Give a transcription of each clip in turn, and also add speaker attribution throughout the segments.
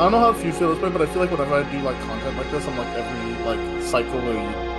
Speaker 1: don't know how you feel this way, but I feel like whenever I do like content like this, I'm like every like cycle or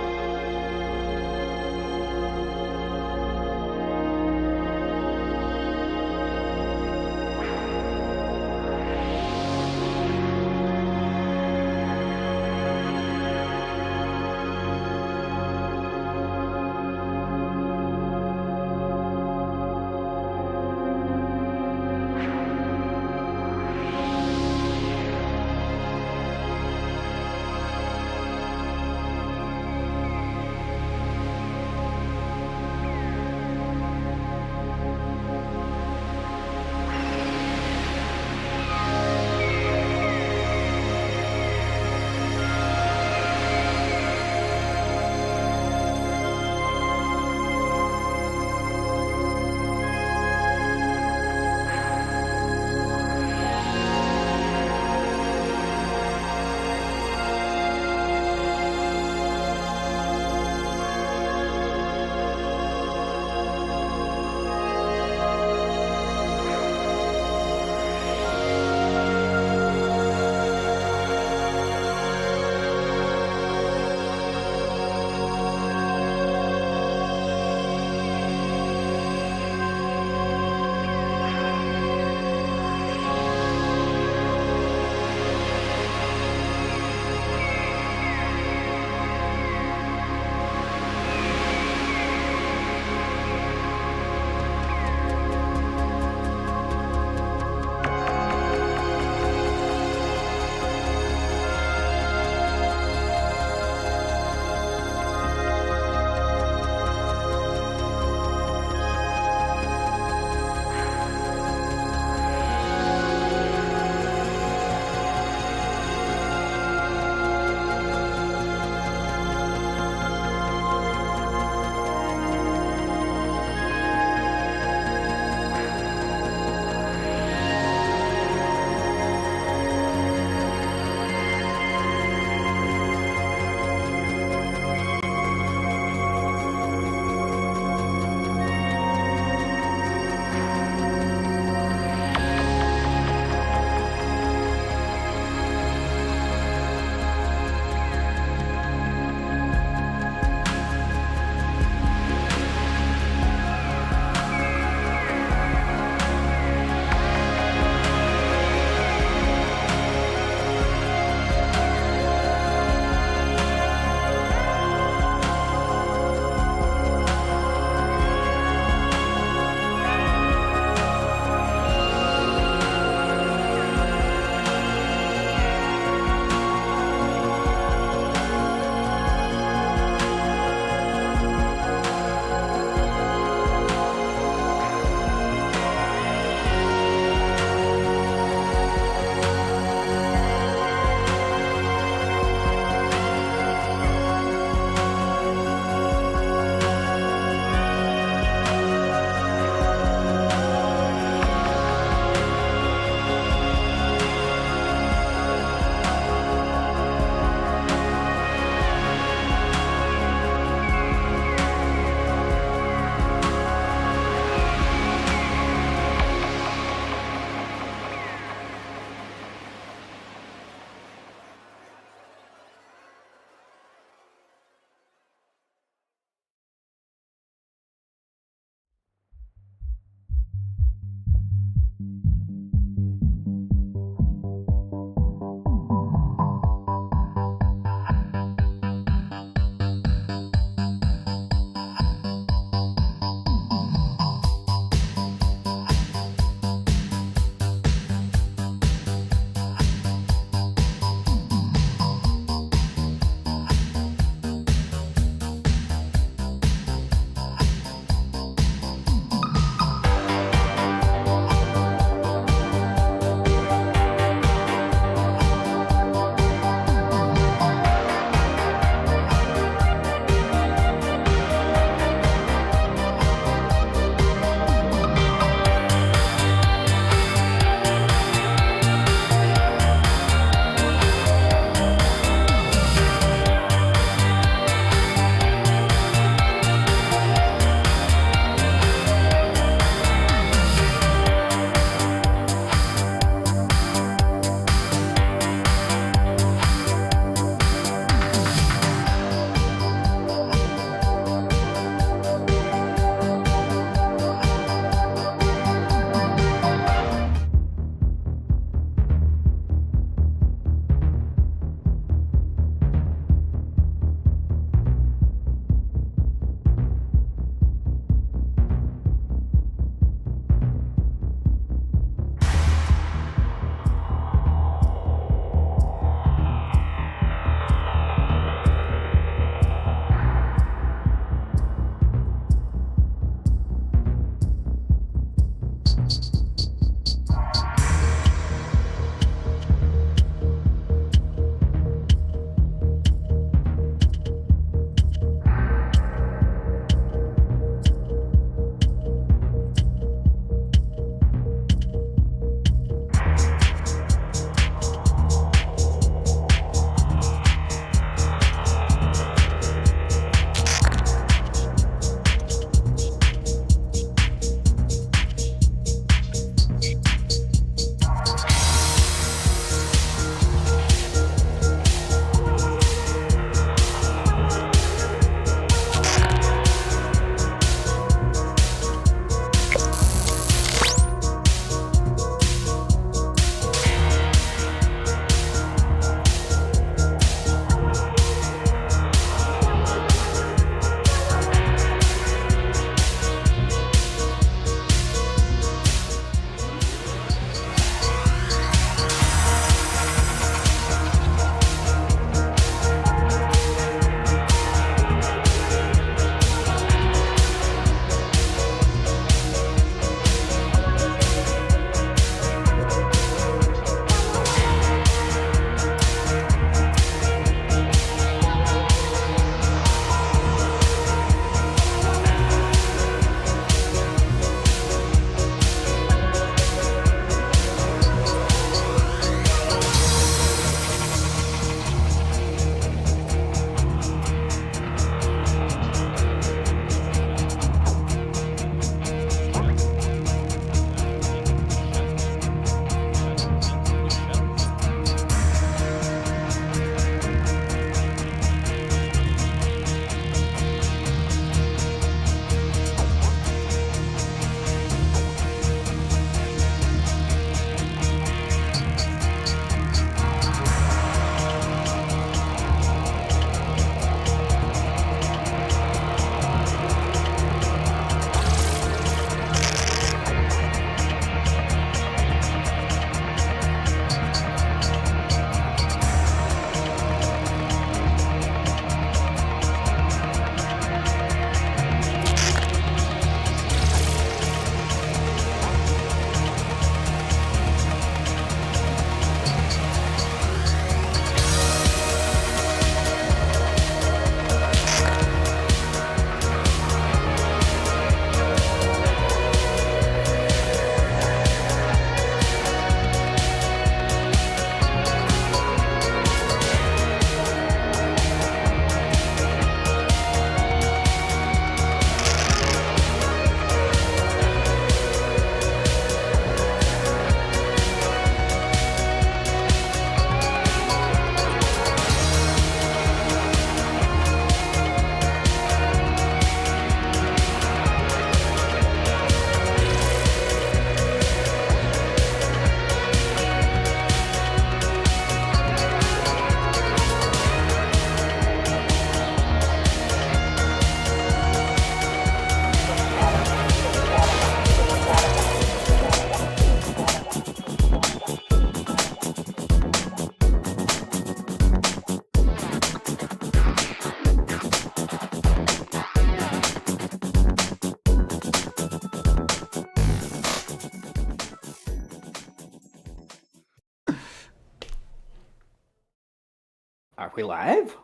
Speaker 2: Are we live?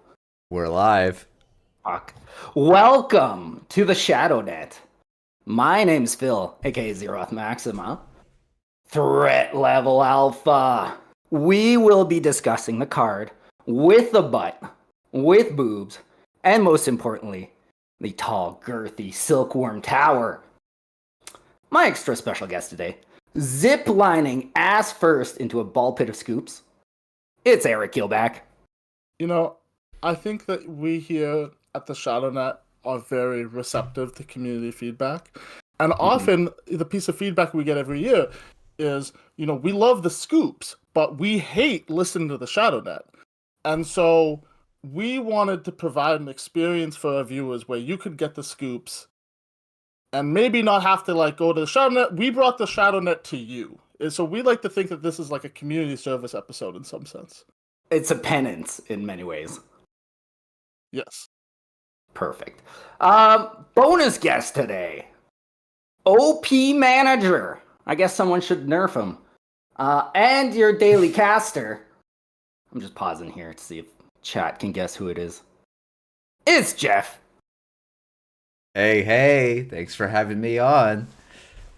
Speaker 3: We're live.
Speaker 2: Fuck. Welcome to the ShadowNet. My name's Phil, aka Zeroth Maxima. Threat level alpha. We will be discussing the card with the butt, with boobs, and most importantly, the tall, girthy Silkworm Tower. My extra special guest today, zip-lining ass first into a ball pit of scoops. It's Eric Gilback.
Speaker 1: You know, I think that we here at the ShadowNet are very receptive to community feedback. And often the piece of feedback we get every year is, we love the scoops, but we hate listening to the ShadowNet. And so we wanted to provide an experience for our viewers where you could get the scoops and maybe not have to go to the ShadowNet. We brought the ShadowNet to you. And so we like to think that this is like a community service episode in some sense.
Speaker 2: It's a penance in many ways.
Speaker 1: Yes.
Speaker 2: Perfect. Bonus guest today. OP manager. I guess someone should nerf him. And your daily caster. I'm just pausing here to see if chat can guess who it is. It's Jeff.
Speaker 3: Hey, thanks for having me on.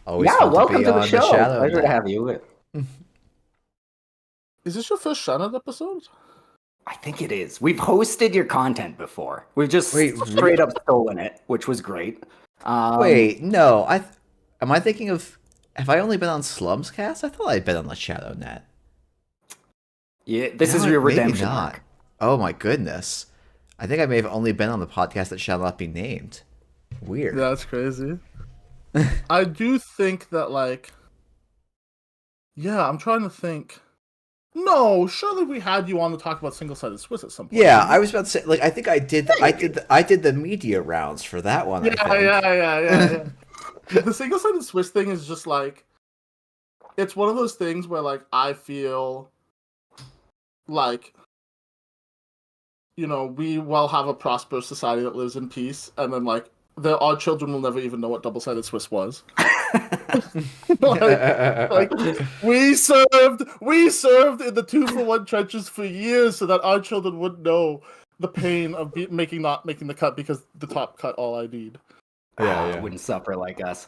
Speaker 3: Always
Speaker 2: welcome to the show.
Speaker 3: Pleasure
Speaker 2: to have you.
Speaker 1: Is this your first ShadowNet episode?
Speaker 3: I
Speaker 2: think it is. We've hosted your content before. We've just straight up stolen it, which was great.
Speaker 3: Wait, no. Am I thinking of... Have I only been on Slumscast? I thought I'd been on the ShadowNet.
Speaker 2: Yeah, this is your redemption
Speaker 3: not.
Speaker 2: arc.
Speaker 3: Oh my goodness. I think I may have only been on the podcast that shall not be named. Weird.
Speaker 1: Yeah, that's crazy. I do think that, I'm trying to think... No, surely we had you on to talk about single-sided Swiss at some point.
Speaker 3: Yeah, I was about to say, I think I did the media rounds for that one.
Speaker 1: Yeah. The single-sided Swiss thing is just it's one of those things where I feel we will have a prosperous society that lives in peace, and then our children will never even know what double-sided Swiss was. we served in the 2-for-1 trenches for years so that our children wouldn't know the pain of not making the cut because the top cut all I need.
Speaker 2: Yeah. Wouldn't suffer like us.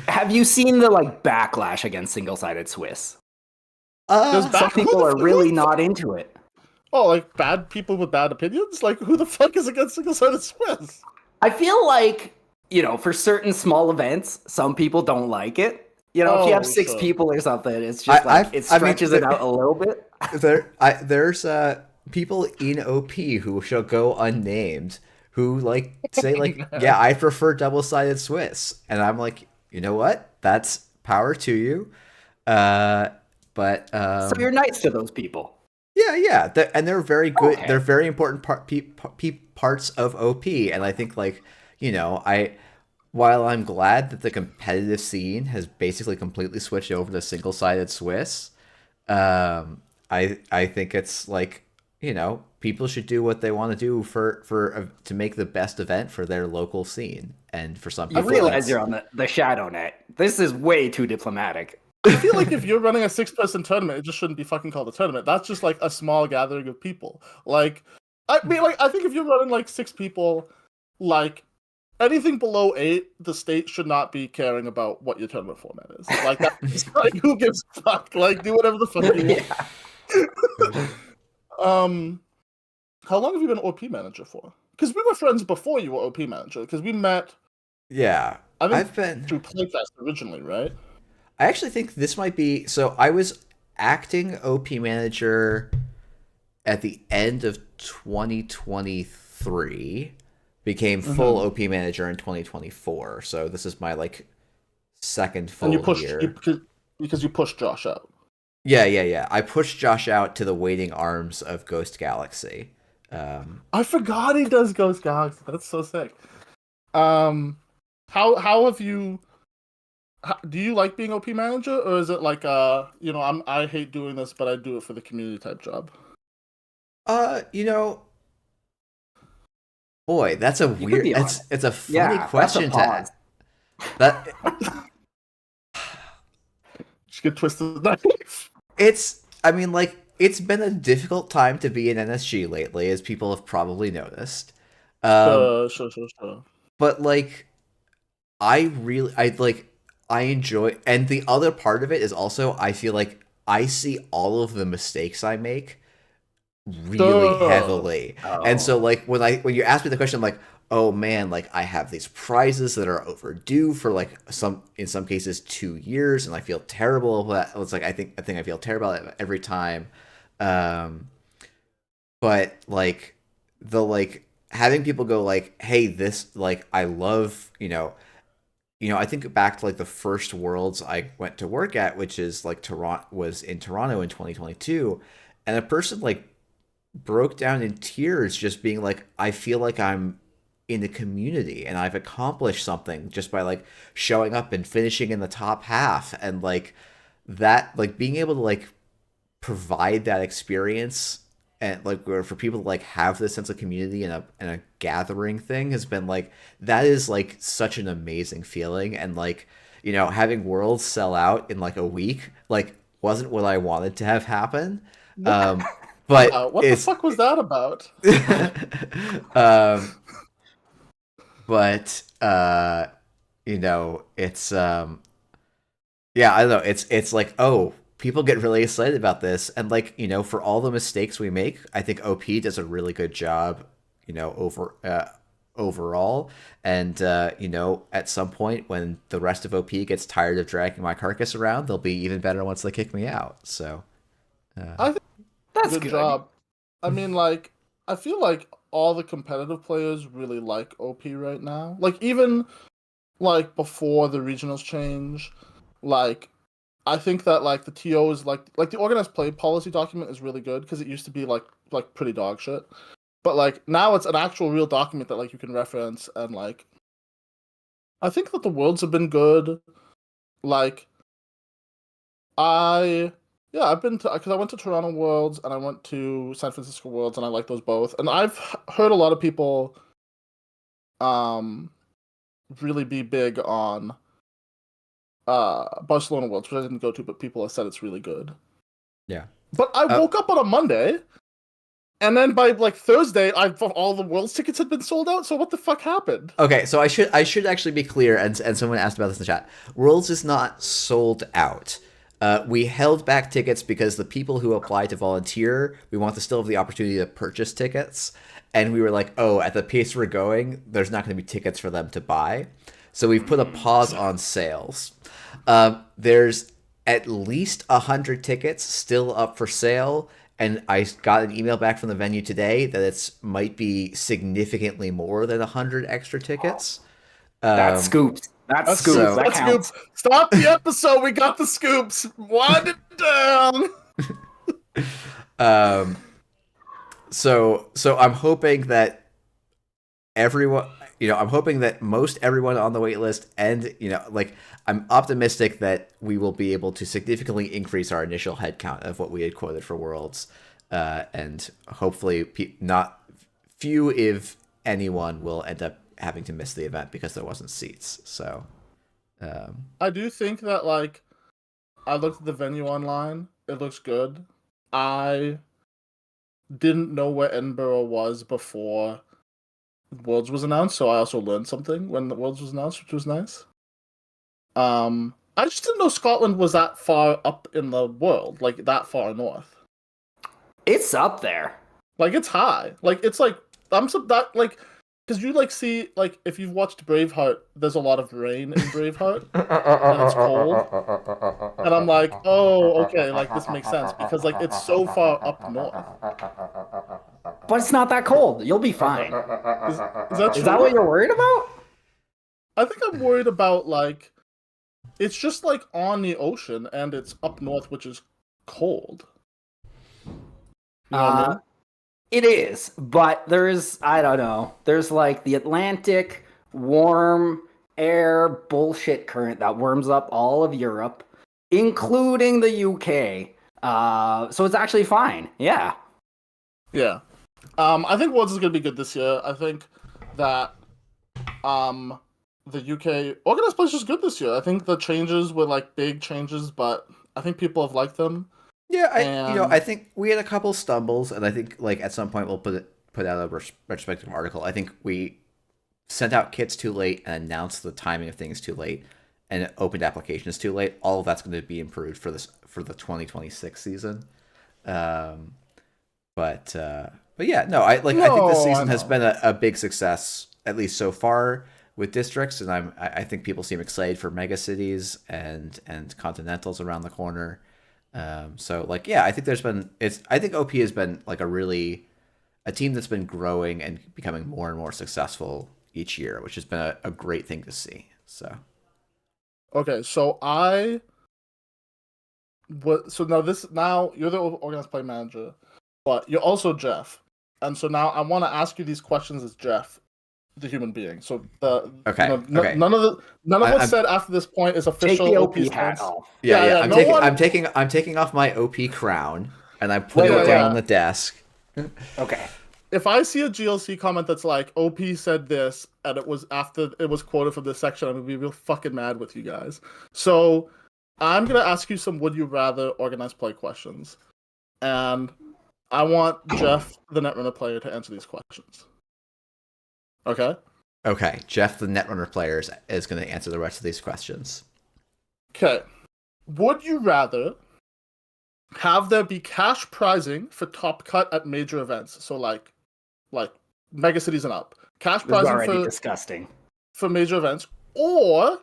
Speaker 2: Have you seen the backlash against single-sided Swiss? Some people are really not into it.
Speaker 1: Oh, bad people with bad opinions? Who the fuck is against single-sided Swiss?
Speaker 2: I feel for certain small events, some people don't like it. If you have 6 people or something, it's just it stretches it out a little bit.
Speaker 3: There's people in OP who shall go unnamed who say yeah, I prefer double-sided Swiss, and I'm like, you know what? That's power to you. But
Speaker 2: so you're nice to those people.
Speaker 3: Yeah, and they're very good.
Speaker 2: Okay.
Speaker 3: They're very important parts of OP, and I think while I'm glad that the competitive scene has basically completely switched over to single-sided Swiss, I think it's people should do what they want to do to make the best event for their local scene, and for some people,
Speaker 2: I realize you're on the ShadowNet. This is way too diplomatic.
Speaker 1: I feel if you're running a 6-person tournament, it just shouldn't be fucking called a tournament. That's just a small gathering of people. I think if you're running 6 people, anything below 8, the state should not be caring about what your tournament format is. That's who gives a fuck? Do whatever the fuck you want. How long have you been OP manager for? Because we were friends before you were OP manager. Because we met.
Speaker 3: Yeah,
Speaker 1: I've been through Playfest originally, right?
Speaker 3: I actually think this might be... So I was acting OP manager at the end of 2023, became full OP manager in 2024. So this is my second full year.
Speaker 1: Because you pushed Josh out.
Speaker 3: Yeah. I pushed Josh out to the waiting arms of Ghost Galaxy.
Speaker 1: I forgot he does Ghost Galaxy. That's so sick. How have you... do you like being OP manager, or is it I hate doing this, but I do it for the community type job?
Speaker 3: Boy, that's a weird. It's a funny question to ask. That
Speaker 1: just get twisted knife.
Speaker 3: It's. I mean, it's been a difficult time to be in NSG lately, as people have probably noticed.
Speaker 1: Sure.
Speaker 3: But like, I enjoy, and the other part of it is also I feel like I see all of the mistakes I make really
Speaker 1: Sure.
Speaker 3: heavily. And
Speaker 2: Oh.
Speaker 3: so like when you ask me the question, I'm like, oh man, like I have these prizes that are overdue for like in some cases 2 years, and I feel terrible about that. It's like I think I feel terrible about it every time. Um, but like the like having people go like, hey, this like I love, I think back to like the first worlds I went to work at, which is like Toronto, was in Toronto in 2022, and a person like broke down in tears just being like, I feel like I'm in the community and I've accomplished something just by like showing up and finishing in the top half, and like that, like being able to like provide that experience, and like for people to like have this sense of community and a gathering thing has been like, that is like such an amazing feeling. And like, having worlds sell out in like a week like wasn't what I wanted to have happen. But
Speaker 1: What the
Speaker 3: it's
Speaker 1: fuck was that about?
Speaker 3: um but it's yeah, I don't know, it's like, oh, people get really excited about this, and like, for all the mistakes we make, I think OP does a really good job, overall. And at some point when the rest of OP gets tired of dragging my carcass around, they'll be even better once they kick me out. So
Speaker 1: I think
Speaker 2: That's
Speaker 1: good
Speaker 2: good.
Speaker 1: job. I mean, like, I feel like all the competitive players really like OP right now. Like, even like before the regionals change, like I think that like the TO is like the organized play policy document is really good because it used to be like pretty dog shit. But like now it's an actual real document that like you can reference, and like I think that the worlds have been good. Like I yeah, I've been to because I went to Toronto Worlds and I went to San Francisco Worlds, and I like those both. And I've heard a lot of people um really be big on Barcelona Worlds, which I didn't go to, but people have said it's really good.
Speaker 3: yeah.
Speaker 1: But I
Speaker 3: uh,
Speaker 1: woke up on a Monday, and then by like Thursday, all the Worlds tickets had been sold out. So what the fuck happened?
Speaker 3: okay, so I should actually be clear, and someone asked about this in the chat. Worlds is not sold out. We held back tickets because the people who apply to volunteer, we want to still have the opportunity to purchase tickets. And we were like, oh, at the pace we're going, there's not going to be tickets for them to buy. So we've put a pause on sales. There's at least 100 tickets still up for sale. And I got an email back from the venue today that it's might be significantly more than 100 extra tickets.
Speaker 2: That's
Speaker 3: Um,
Speaker 2: scoops. That's
Speaker 1: That's
Speaker 2: scoops.
Speaker 1: scoops.
Speaker 3: so
Speaker 2: That
Speaker 1: That's scoops.
Speaker 2: counts.
Speaker 1: Stop the episode. We got the scoops. Wind it down.
Speaker 3: um, so I'm hoping that everyone, I'm hoping that most everyone on the wait list, and like, I'm optimistic that we will be able to significantly increase our initial headcount of what we had quoted for Worlds, and hopefully not few, if anyone, will end up having to miss the event because there wasn't seats. So
Speaker 1: I do think that like I looked at the venue online. It looks good. I didn't know where Edinburgh was before Worlds was announced, so I also learned something when the Worlds was announced, which was nice. I just didn't know Scotland was that far up in the world, like that far north.
Speaker 2: It's up there.
Speaker 1: Like it's high. Like it's like I'm so that like because you like see like if you've watched Braveheart, there's a lot of rain in Braveheart and it's cold, and I'm like, oh, okay, like this makes sense because like it's so far up north.
Speaker 2: But it's not that cold. You'll be fine.
Speaker 1: Is that
Speaker 2: Is
Speaker 1: true?
Speaker 2: that what you're worried about?
Speaker 1: I think I'm worried about like it's just like on the ocean and it's up north, which is cold. You know what I mean?
Speaker 2: It is, but I don't know. There's like the Atlantic warm air bullshit current that warms up all of Europe, including the UK. So it's actually fine. Yeah.
Speaker 1: Yeah. I think Worlds is gonna be good this year. I think that the UK organized play is just good this year. I think the changes were like big changes, but I think people have liked them.
Speaker 3: Yeah,
Speaker 1: And
Speaker 3: I think we had a couple stumbles, and I think like at some point we'll put out a retrospective article. I think we sent out kits too late and announced the timing of things too late, and opened applications too late. All of that's going to be improved for the 2026 season. Um, but yeah, no, I think this
Speaker 1: no, I
Speaker 3: season has
Speaker 1: know.
Speaker 3: been a big success, at least so far with districts, and I think people seem excited for mega cities and continentals around the corner. So like yeah, I think I think OP has been like a team that's been growing and becoming more and more successful each year, which has been a great thing to see. So
Speaker 1: Okay, so now you're the organized play manager, but you're also Jeff, and so now I want to ask you these questions as Jeff, the human being. So
Speaker 3: okay, okay,
Speaker 1: none of what's
Speaker 3: I'm
Speaker 1: said after this point is
Speaker 2: Take
Speaker 1: official
Speaker 2: the
Speaker 1: OP
Speaker 2: OP hat
Speaker 1: stance.
Speaker 2: off.
Speaker 3: yeah, yeah.
Speaker 1: Yeah. No one.
Speaker 3: I'm taking off my OP crown and I'm
Speaker 2: Wait,
Speaker 3: putting it
Speaker 2: wait,
Speaker 3: down
Speaker 2: wait.
Speaker 3: on the desk.
Speaker 2: Okay.
Speaker 1: If I see a GLC comment that's like OP said this and it was after it was quoted from this section, I'm gonna be real fucking mad with you guys. So I'm gonna ask you some would you rather organized play questions, and I want Jeff, the Netrunner player, to answer these questions. Okay.
Speaker 3: Okay, Jeff, the Netrunner player, is going to answer the rest of these questions.
Speaker 1: Okay. Would you rather have there be cash prizing for top cut at major events? So like mega cities and up. Cash
Speaker 2: This is
Speaker 1: prizing
Speaker 2: already disgusting.
Speaker 1: for major events, or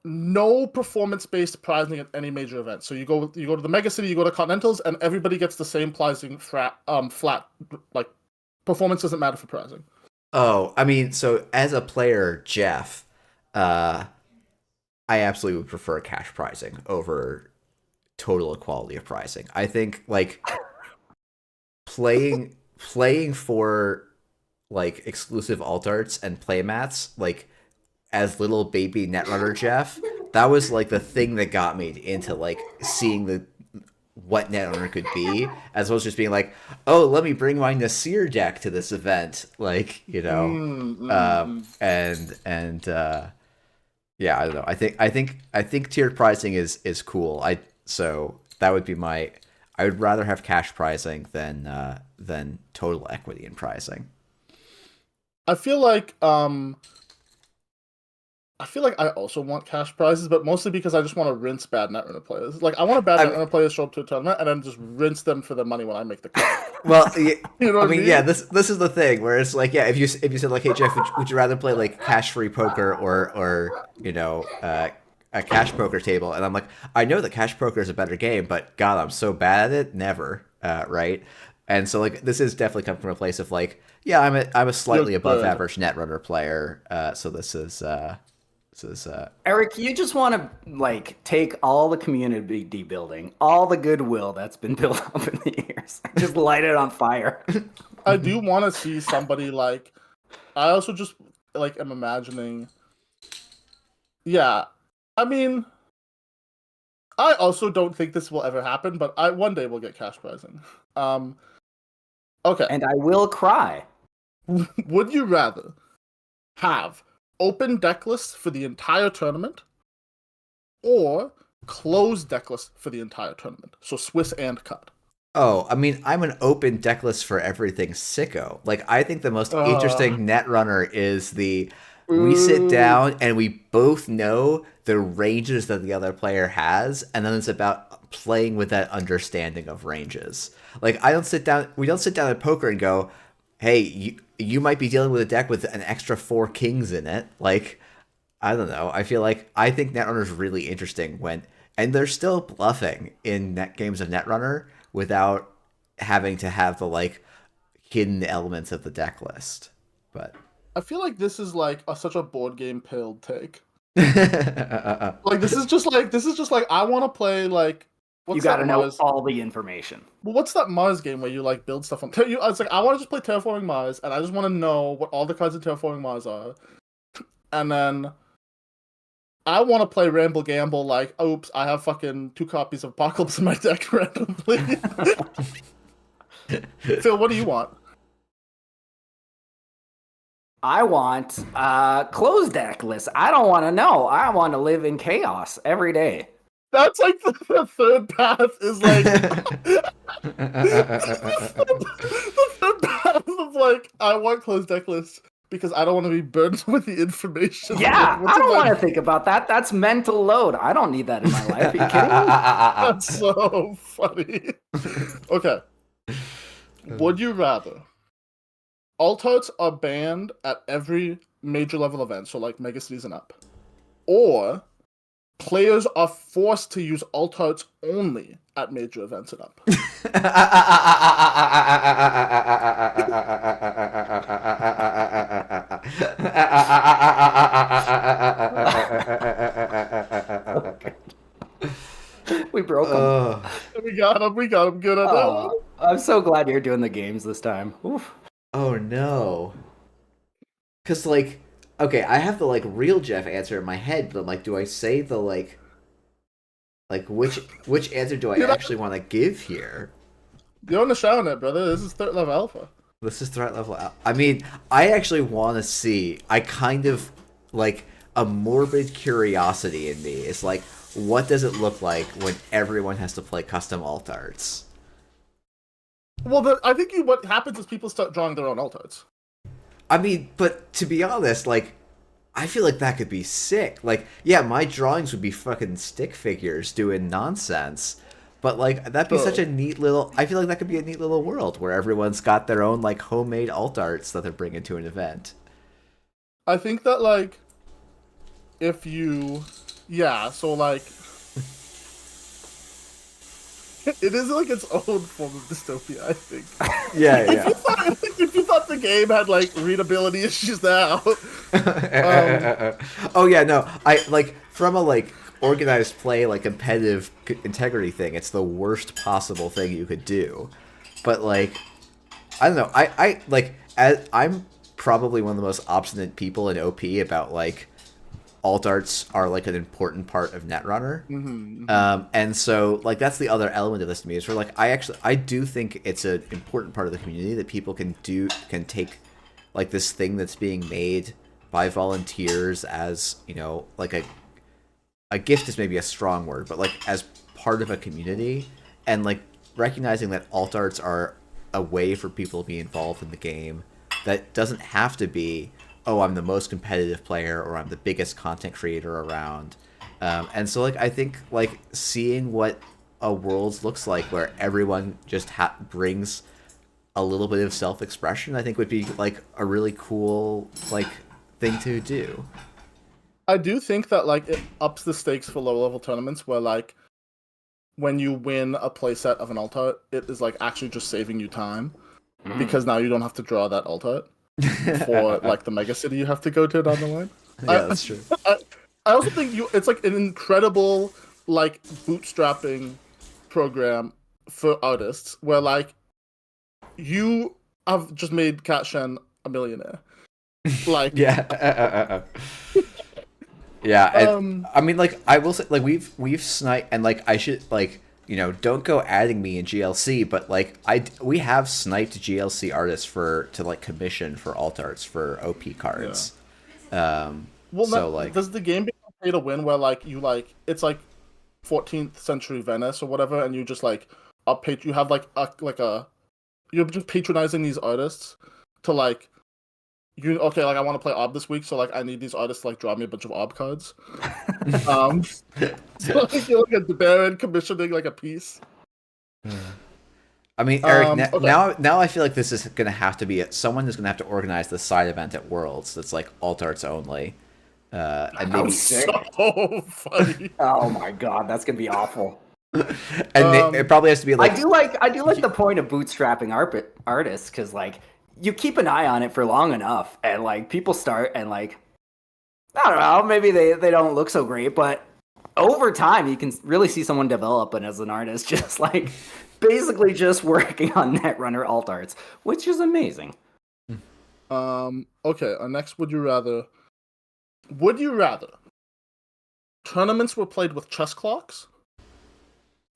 Speaker 1: no performance based prizing at any major event. So you go to the mega city, you go to continentals, and everybody gets the same prizing flat like performance doesn't matter for prizing.
Speaker 3: Oh, I mean, so as a player, Jeff, I absolutely would prefer cash pricing over total equality of pricing. I think like playing for like exclusive alt arts and playmats, like as little baby Netrunner Jeff, that was like the thing that got me into like seeing the what Netrunner could be, as opposed to just being like, oh, let me bring my Nasir deck to this event, like yeah, I don't know. I think tiered pricing is cool. So that would be my. I would rather have cash pricing than total equity in pricing.
Speaker 1: I feel like I also want cash prizes, but mostly because I just want to rinse bad Netrunner players. Like I want a bad Netrunner players show up to a tournament and then just rinse them for the money when I make the cut.
Speaker 3: Well,
Speaker 1: You know
Speaker 3: I
Speaker 1: what
Speaker 3: mean, yeah, this is the thing where it's like, yeah, if you said like, hey Jeff, would you rather play like cash free poker or a cash poker table, and I'm like, I know that cash poker is a better game, but God, I'm so bad at it, never, right? And so like this is definitely coming from a place of like, yeah, I'm a slightly
Speaker 1: You're
Speaker 3: above
Speaker 1: good.
Speaker 3: average Netrunner player, so this is
Speaker 2: Eric, you just want to like take all the community building, all the goodwill that's been built up in the years, and just light it on fire.
Speaker 1: I do want to see somebody like. I also just like am imagining. Yeah, I mean, I also don't think this will ever happen, but one day we'll get cash prizing. Okay.
Speaker 2: And I will cry.
Speaker 1: Would you rather have open deck lists for the entire tournament or closed deck lists for the entire tournament? So Swiss and cut.
Speaker 3: Oh, I mean, I'm an open deck list for everything sicko. Like, I think the most interesting Netrunner is we sit down and we both know the ranges that the other player has, and then it's about playing with that understanding of ranges. Like, we don't sit down at poker and go, hey, you might be dealing with a deck with an extra 4 kings in it. Like, I don't know. I think Netrunner's really interesting and they're still bluffing in games of Netrunner without having to have the like hidden elements of the deck list. But
Speaker 1: I feel like this is like such a board game pilled take.
Speaker 3: uh,
Speaker 1: Like this is just like I want to play like
Speaker 2: You got to know all the information.
Speaker 1: Well, what's that Mars game where you like build stuff on? It's like I want to just play Terraforming Mars, and I just want to know what all the cards in Terraforming Mars are, and then I want to play Ramble Gamble. Like, oops, I have fucking 2 copies of Apocalypse in my deck randomly. Phil, what do you want?
Speaker 2: I want closed deck lists. I don't want to know. I want to live in chaos every day.
Speaker 1: That's like the third path is like the third path of like I want closed deck lists because I don't want to be burdened with the information.
Speaker 2: Yeah,
Speaker 1: What's
Speaker 2: I
Speaker 1: in
Speaker 2: don't
Speaker 1: my-
Speaker 2: want to think about that. That's mental load. I don't need that in my life. Are you kidding me?
Speaker 1: That's so funny. Okay. Would you rather alt arts are banned at every major level event, so like Mega Cities and up, or players are forced to use alt arts only at major events and up?
Speaker 2: We broke them.
Speaker 3: Oh,
Speaker 1: We got him good at that one.
Speaker 2: I'm so glad you're doing the games this time. Oof.
Speaker 3: oh no. Cause like, okay, I have the like real Jeff answer in my head, but I'm like, do I say the like which answer do I actually want to give here?
Speaker 1: You're on the show net, brother. This is third level alpha.
Speaker 3: This is threat level. I mean, I actually want to see. I kind of like a morbid curiosity in me. It's like, what does it look like when everyone has to play custom alt arts?
Speaker 1: Well, I think what happens is people start drawing their own alt arts.
Speaker 3: I mean, but to be honest, like, I feel like that could be sick. Like, yeah, my drawings would be fucking stick figures doing nonsense. But, like, that'd be such a neat little... I feel like that could be a neat little world where everyone's got their own, like, homemade alt arts that they're bringing to an event.
Speaker 1: I think that, like, if you... Yeah, so, like... It is, like, its own form of dystopia, I think.
Speaker 3: Yeah, yeah.
Speaker 1: If you thought the game had, like, readability issues now...
Speaker 3: Oh, yeah, no. I, like, from a, like, organized play, like, competitive integrity thing, it's the worst possible thing you could do. But, like, I don't know. I like, I'm probably one of the most obstinate people in OP about, like, alt arts are like an important part of Netrunner. And so like that's the other element of this to me is where like I do think it's an important part of the community that people can take like this thing that's being made by volunteers as, you know, like a gift is maybe a strong word, but like as part of a community, and like recognizing that alt arts are a way for people to be involved in the game that doesn't have to be, oh, I'm the most competitive player or I'm the biggest content creator around. And so, like, I think, like, seeing what a world looks like where everyone just brings a little bit of self-expression, I think would be, like, a really cool, like, thing to do.
Speaker 1: I do think that, like, it ups the stakes for low-level tournaments where, like, when you win a playset of an alt art, it is, like, actually just saving you time. Because now you don't have to draw that alt art. For like the mega city you have to go to down the line.
Speaker 3: Yeah, that's true.
Speaker 1: I also think it's like an incredible like bootstrapping program for artists where like you have just made Kat Shen a millionaire. Like
Speaker 3: Yeah. Yeah, and, I mean, like, I will say, like, we've sniped, and, like, I should, like, you know, don't go adding me in GLC, but, like, we have sniped GLC artists to, like, commission for alt arts for OP cards. Yeah.
Speaker 1: Well,
Speaker 3: so, like...
Speaker 1: Does the game become pay to win where, like, you, like, it's, like, 14th century Venice or whatever, and you just, like, you have, like, you're just patronizing these artists to, like, okay, like I want to play Ob this week, so like I need these artists to like draw me a bunch of Ob cards. So like you're like a Baron commissioning like a piece.
Speaker 3: I mean, Eric,
Speaker 1: okay.
Speaker 3: now I feel like this is gonna have to be someone is gonna have to organize the side event at Worlds that's like alt arts only, and maybe
Speaker 1: so funny.
Speaker 2: Oh my god, that's gonna be awful.
Speaker 3: And it probably has to be like
Speaker 2: I do like the point of bootstrapping artists because like. You keep an eye on it for long enough, and like people start, and like I don't know, maybe they don't look so great, but over time you can really see someone develop, and as an artist, just like basically just working on Netrunner alt arts, which is amazing.
Speaker 1: Okay, our next would you rather tournaments were played with chess clocks,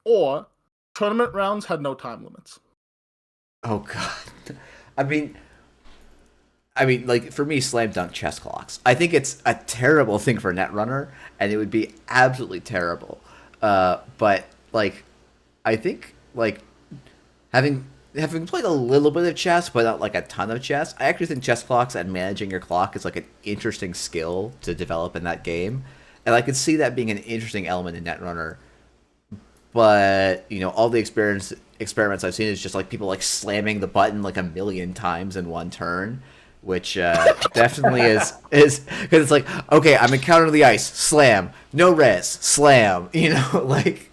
Speaker 1: or tournament rounds had no time limits?
Speaker 3: Oh god. I mean, like, for me, slam dunk chess clocks. I think it's a terrible thing for Netrunner, and it would be absolutely terrible. But like, I think like having played a little bit of chess, but not like a ton of chess, I actually think chess clocks and managing your clock is like an interesting skill to develop in that game, and I could see that being an interesting element in Netrunner. But all the experiments I've seen is just like people like slamming the button like a million times in one turn, which definitely is because it's like, okay, I'm encountering the ice, slam, no res, slam, like,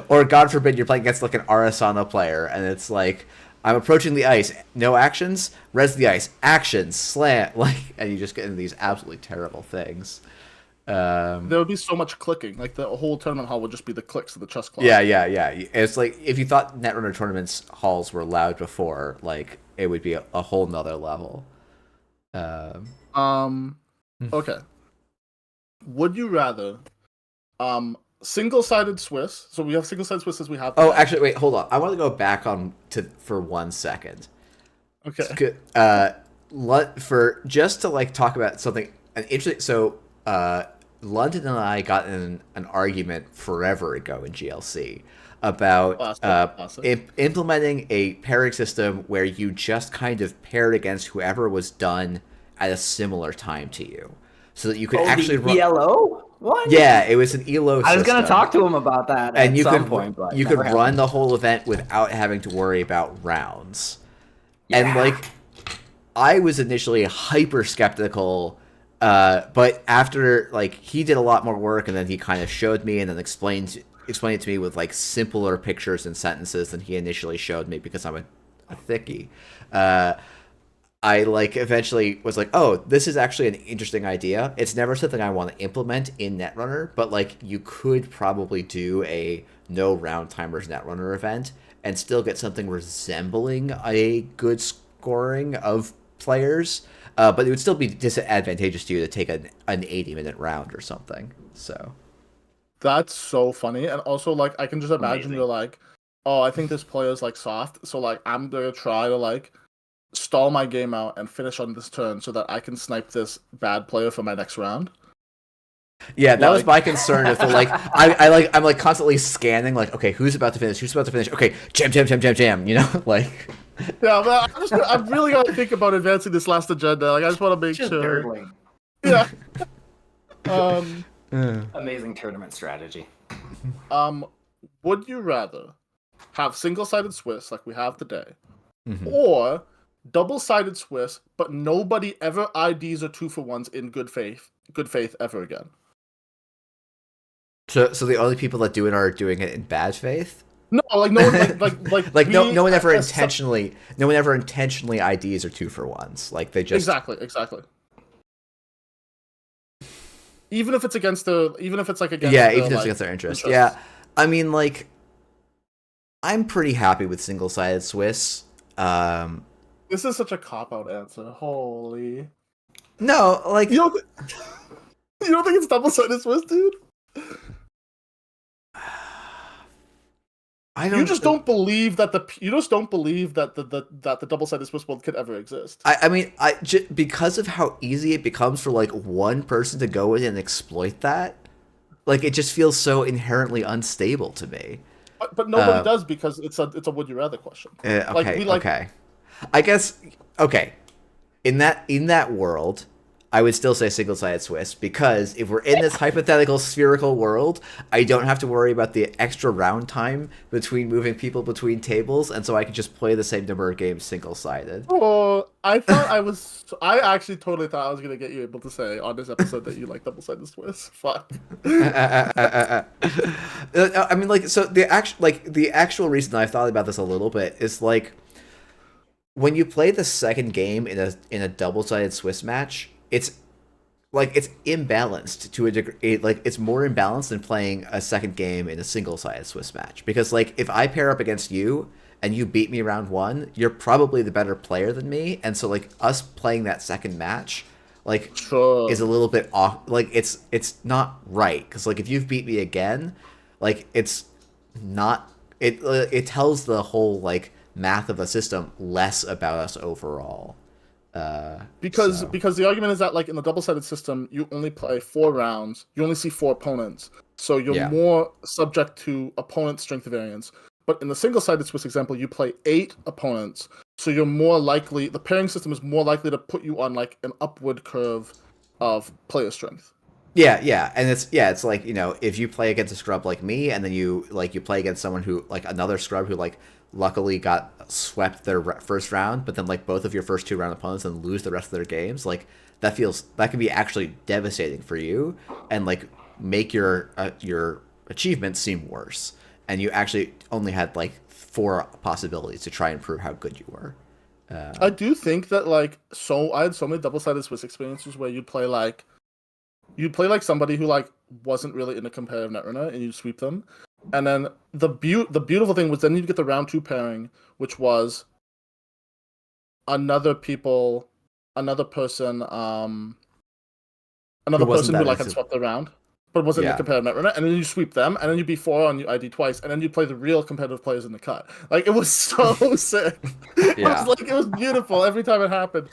Speaker 3: or God forbid you're playing against like an Arasana player and it's like, I'm approaching the ice, no actions, res the ice, actions, slam, like, and you just get into these absolutely terrible things.
Speaker 1: There would be so much clicking. Like the whole tournament hall would just be the clicks of the chess clock.
Speaker 3: Yeah. It's like if you thought Netrunner tournaments halls were loud before, like it would be a whole nother level.
Speaker 1: Okay. Would you rather single-sided Swiss? So we have single-sided Swiss as we have.
Speaker 3: Oh, actually, wait, hold on. I want to go back on to for 1 second.
Speaker 1: Okay.
Speaker 3: For just to like talk about something an interesting. So, London and I got in an argument forever ago in GLC about implementing a pairing system where you just kind of paired against whoever was done at a similar time to you, so that you could actually
Speaker 2: run ELO. What?
Speaker 3: Yeah, it was an ELO system.
Speaker 2: I was going to talk to him about that
Speaker 3: and
Speaker 2: at some point, but
Speaker 3: you could run the whole event without having to worry about rounds. Yeah. And like, I was initially hyper skeptical. But after like he did a lot more work and then he kind of showed me and then explained it to me with like simpler pictures and sentences than he initially showed me because I'm a thickie. I like eventually was like, oh, this is actually an interesting idea. It's never something I want to implement in Netrunner, but like you could probably do a no round timers Netrunner event and still get something resembling a good scoring of players. But it would still be disadvantageous to you to take an 80-minute round or something. So
Speaker 1: that's so funny. And also, like, I can just imagine you're like, oh, I think this player's like soft, so like I'm gonna try to like stall my game out and finish on this turn so that I can snipe this bad player for my next round.
Speaker 3: Yeah, that was my concern. Is that like I'm like constantly scanning, like, okay, who's about to finish? Okay, jam. Like.
Speaker 1: Yeah, but I'm really gonna think about advancing this last agenda. Like, I just want to make sure.
Speaker 2: Dirtling.
Speaker 1: Yeah.
Speaker 2: Amazing tournament strategy.
Speaker 1: Would you rather have single-sided Swiss like we have today, or double-sided Swiss, but nobody ever IDs or 2-for-1s in good faith ever again?
Speaker 3: So the only people that do it are doing it in bad faith?
Speaker 1: No, like no one like
Speaker 3: no one ever intentionally IDs or 2-for-1s. Like they just
Speaker 1: exactly. Even if it's against against
Speaker 3: even if it's against their interest. Yeah, I mean, like, I'm pretty happy with single-sided Swiss.
Speaker 1: This is such a cop-out answer. Holy.
Speaker 3: No, like
Speaker 1: you don't think it's double-sided Swiss, dude? You just don't believe that the double-sided Swiss world could ever exist.
Speaker 3: I mean, because of how easy it becomes for like one person to go in and exploit that, like it just feels so inherently unstable to me.
Speaker 1: But nobody does because it's a would you rather question.
Speaker 3: Okay. I guess in that world, I would still say single-sided Swiss, because if we're in this hypothetical spherical world, I don't have to worry about the extra round time between moving people between tables, and so I can just play the same number of games single-sided.
Speaker 1: Oh, I actually totally thought I was going to get you able to say on this episode that you like double-sided Swiss. Fuck.
Speaker 3: I mean, like, so the actual reason I thought about this a little bit is like, when you play the second game in a double-sided Swiss match, it's imbalanced to a degree. Like, it's more imbalanced than playing a second game in a single-sided Swiss match. Because, like, if I pair up against you and you beat me round one, you're probably the better player than me. And so, like, us playing that second match, like, is a little bit off. Like, it's not right. Because, like, if you've beat me again, like, it's not. It tells the whole, like, math of the system less about us overall.
Speaker 1: Because
Speaker 3: So,
Speaker 1: the argument is that like in the double-sided system, you only play 4 rounds. You only see 4 opponents, so you're
Speaker 3: yeah.
Speaker 1: more subject to opponent strength variance. But in the single-sided Swiss example, you play 8 opponents, so you're more likely. The pairing system is more likely to put you on like an upward curve of player strength.
Speaker 3: Yeah, and it's like, if you play against a scrub like me, and then you play against someone who, like, another scrub who, like, luckily got swept their first round, but then, like, both of your first 2 round opponents and lose the rest of their games, like, that can be actually devastating for you, and, like, make your achievements seem worse, and you actually only had, like, 4 possibilities to try and prove how good you were.
Speaker 1: I do think that like I had so many double-sided Swiss experiences where you'd play like somebody who like wasn't really in a competitive netrunner, and you'd sweep them, and then the beautiful thing was then you'd get the round 2 pairing, which was another person
Speaker 3: Who wasn't
Speaker 1: who
Speaker 3: that
Speaker 1: like had
Speaker 3: into.
Speaker 1: swept the round but wasn't in the
Speaker 3: Yeah.
Speaker 1: competitive netrunner, and then you sweep them, and then you'd be 4 on your ID twice, and then you'd play the real competitive players in the cut. Like, it was so sick.
Speaker 3: Yeah.
Speaker 1: It was beautiful every time it happened.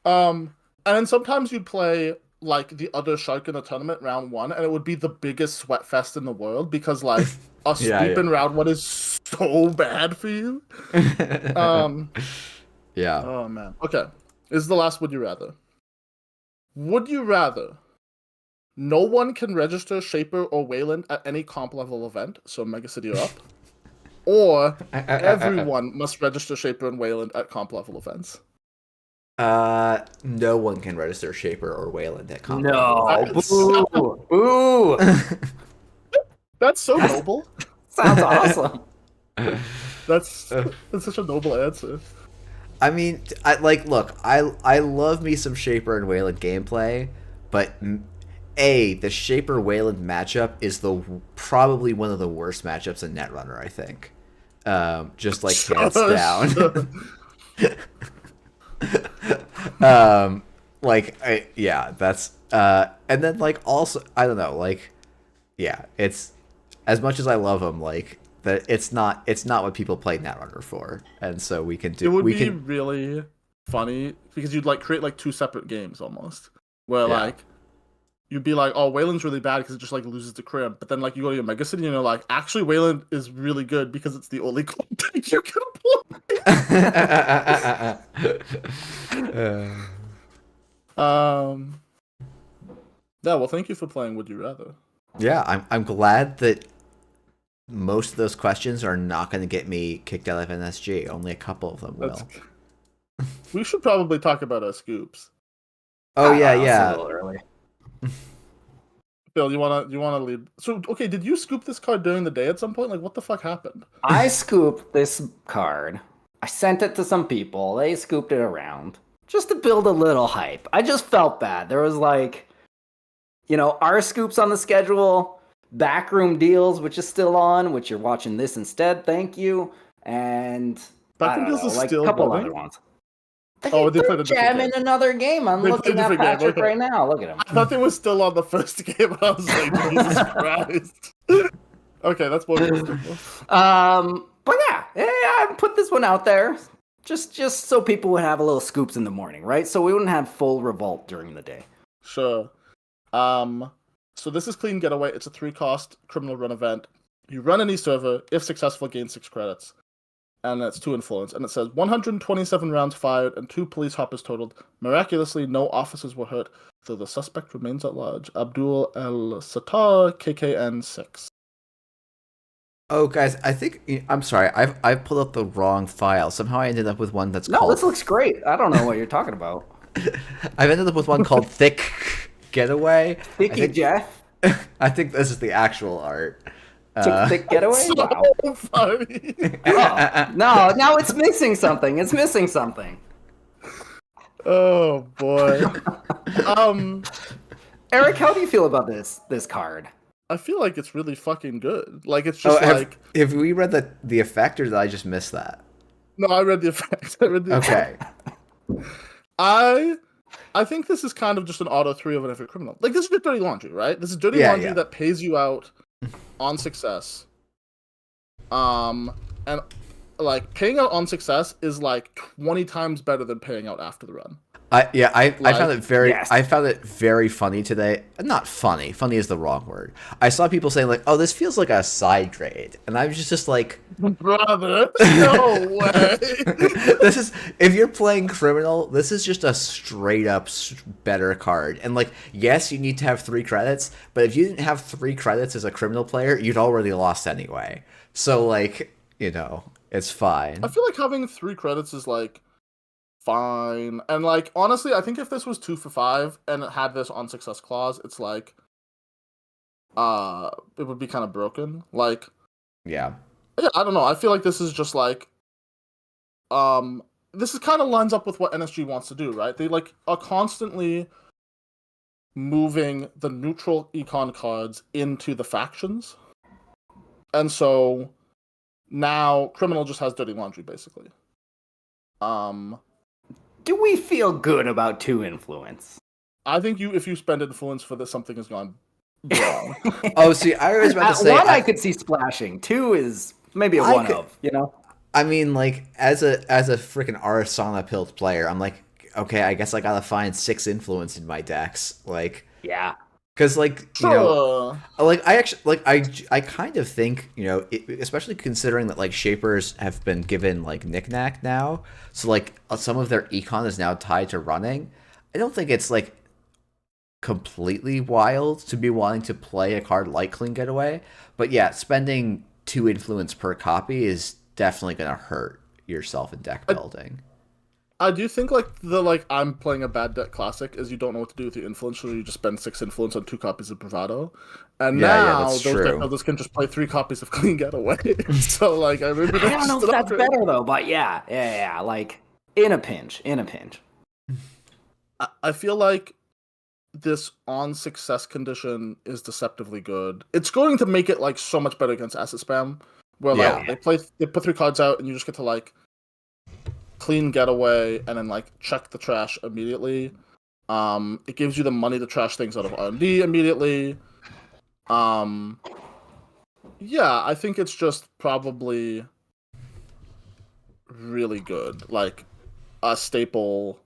Speaker 1: And then sometimes you'd play like the other shark in the tournament round 1, and it would be the biggest sweat fest in the world because like a
Speaker 3: Yeah,
Speaker 1: sweep in
Speaker 3: yeah.
Speaker 1: round 1 is so bad for you. Um,
Speaker 3: Yeah.
Speaker 1: oh man. Okay, this is the last. Would you rather? Would you rather no one can register Shaper or Wayland at any comp level event, so Mega City or up, or everyone must register Shaper and Wayland at comp level events?
Speaker 3: No one can register Shaper or Wayland at comp
Speaker 2: No,
Speaker 3: level.
Speaker 2: boo, boo.
Speaker 1: That's so
Speaker 2: That's-
Speaker 1: noble.
Speaker 2: Sounds awesome.
Speaker 1: That's such a noble answer.
Speaker 3: I mean, look, I love me some Shaper and Wayland gameplay, but the Shaper Wayland matchup is probably one of the worst matchups in Netrunner, I think. Just like hands down. That's and then like also I don't know, like, yeah, it's as much as I love them, like that it's not what people play Netrunner for, and so
Speaker 1: It would be really funny because you'd like create like 2 separate games almost, where
Speaker 3: Yeah.
Speaker 1: like you'd be like, oh, Wayland's really bad because it just like loses to Crim, but then like you go to your Mega City and you're like, actually Wayland is really good because it's the only club deck you can play. Yeah, well, thank you for playing Would You Rather.
Speaker 3: Yeah, I'm glad that most of those questions are not going to get me kicked out of NSG. Only a couple of them will.
Speaker 1: We should probably talk about our scoops.
Speaker 3: Oh yeah,
Speaker 2: It's a
Speaker 3: yeah.
Speaker 2: little early.
Speaker 1: Bill, you wanna lead? So okay, did you scoop this card during the day at some point? Like, what the fuck happened?
Speaker 2: I scooped this card. I sent it to some people. They scooped it around just to build a little hype. I just felt bad. There was like, our scoops on the schedule, Backroom Deals, which is still on, which you're watching this instead. Thank you. And
Speaker 1: Backroom Deals is
Speaker 2: like
Speaker 1: still
Speaker 2: a couple
Speaker 1: running?
Speaker 2: other ones.
Speaker 1: They
Speaker 2: They're
Speaker 1: played a different
Speaker 2: jamming
Speaker 1: game.
Speaker 2: another game. I'm
Speaker 1: They played
Speaker 2: looking
Speaker 1: a
Speaker 2: at
Speaker 1: different game,
Speaker 2: Patrick
Speaker 1: okay.
Speaker 2: right now. Look at him.
Speaker 1: I thought they were still on the first game, and I was like, Jesus Christ. Okay, that's more reasonable.
Speaker 2: But yeah, I put this one out there just so people would have a little scoops in the morning, right? So we wouldn't have full revolt during the day.
Speaker 1: Sure. So this is Clean Getaway. It's a 3-cost criminal run event. You run any server, if successful, gain 6 credits. And that's 2 influence. And it says 127 rounds fired and 2 police hoppers totaled. Miraculously, no officers were hurt, though the suspect remains at large. Abdul El Sattar, KKN 6.
Speaker 3: Oh, guys, I think I'm sorry. I've pulled up the wrong file. Somehow I ended up with one that's
Speaker 2: No,
Speaker 3: called.
Speaker 2: this looks great. I don't know what you're talking about.
Speaker 3: I've ended up with one called Thick Getaway.
Speaker 2: Thicky Jeff?
Speaker 3: I think this is the actual art.
Speaker 2: Thick Getaway?
Speaker 1: So
Speaker 2: Wow.
Speaker 1: funny.
Speaker 2: Oh, no, now it's missing something. It's missing something.
Speaker 1: Oh boy.
Speaker 2: Eric, how do you feel about this card?
Speaker 1: I feel like it's really fucking good. Like, it's just like...
Speaker 3: Have we read the effect, or did I just miss that?
Speaker 1: No, I read the effect.
Speaker 3: Okay.
Speaker 1: I think this is kind of just an auto 3 of an effort criminal. Like, this is dirty laundry, right? This is dirty laundry that pays you out on success. And like paying out on success is like 20 times better than paying out after the run.
Speaker 3: I found it very
Speaker 2: Yes.
Speaker 3: I found it very funny today. Not funny. Funny is the wrong word. I saw people saying like, "Oh, this feels like a side grade," and I was just like,
Speaker 1: Brother, no way.
Speaker 3: "This is if you're playing criminal, this is just a straight up better card." And like, yes, you need to have 3 credits, but if you didn't have 3 credits as a criminal player, you'd already lost anyway. So like, it's fine.
Speaker 1: I feel like having 3 credits is like fine. And like honestly, I think if this was 2 for 5 and it had this on success clause, it's like it would be kind of broken. Like
Speaker 3: Yeah.
Speaker 1: yeah, I don't know. I feel like this is just like this is kind of lines up with what NSG wants to do, right? They like are constantly moving the neutral econ cards into the factions. And so now criminal just has dirty laundry basically.
Speaker 2: Do we feel good about 2 influence?
Speaker 1: I think if you spend influence for this, something has gone wrong.
Speaker 3: Oh, see, I was about to say
Speaker 2: 1 I could see splashing. 2 is maybe a one of,
Speaker 3: I mean, like, as a freaking Arasana Pilt player, I'm like, okay, I guess I gotta find 6 influence in my decks, like,
Speaker 2: Yeah.
Speaker 3: because like
Speaker 1: Sure.
Speaker 3: like I actually like I kind of think especially considering that like Shapers have been given like knickknack now, so like some of their econ is now tied to running. I don't think it's like completely wild to be wanting to play a card like Clean Getaway, but yeah, spending 2 influence per copy is definitely gonna hurt yourself in deck building.
Speaker 1: I do think like I'm playing a bad deck classic is you don't know what to do with your influence, so you just spend 6 influence on 2 copies of Bravado, and now
Speaker 3: that's
Speaker 1: those
Speaker 3: true.
Speaker 1: deck builders can just play 3 copies of Clean Getaway. So like I don't
Speaker 2: know if that's better though, but yeah, like in a pinch.
Speaker 1: I feel like this on success condition is deceptively good. It's going to make it like so much better against asset spam, where like they put 3 cards out and you just get to like Clean Getaway and then like check the trash immediately. It gives you the money to trash things out of R&D immediately. Yeah, I think it's just probably really good, like a staple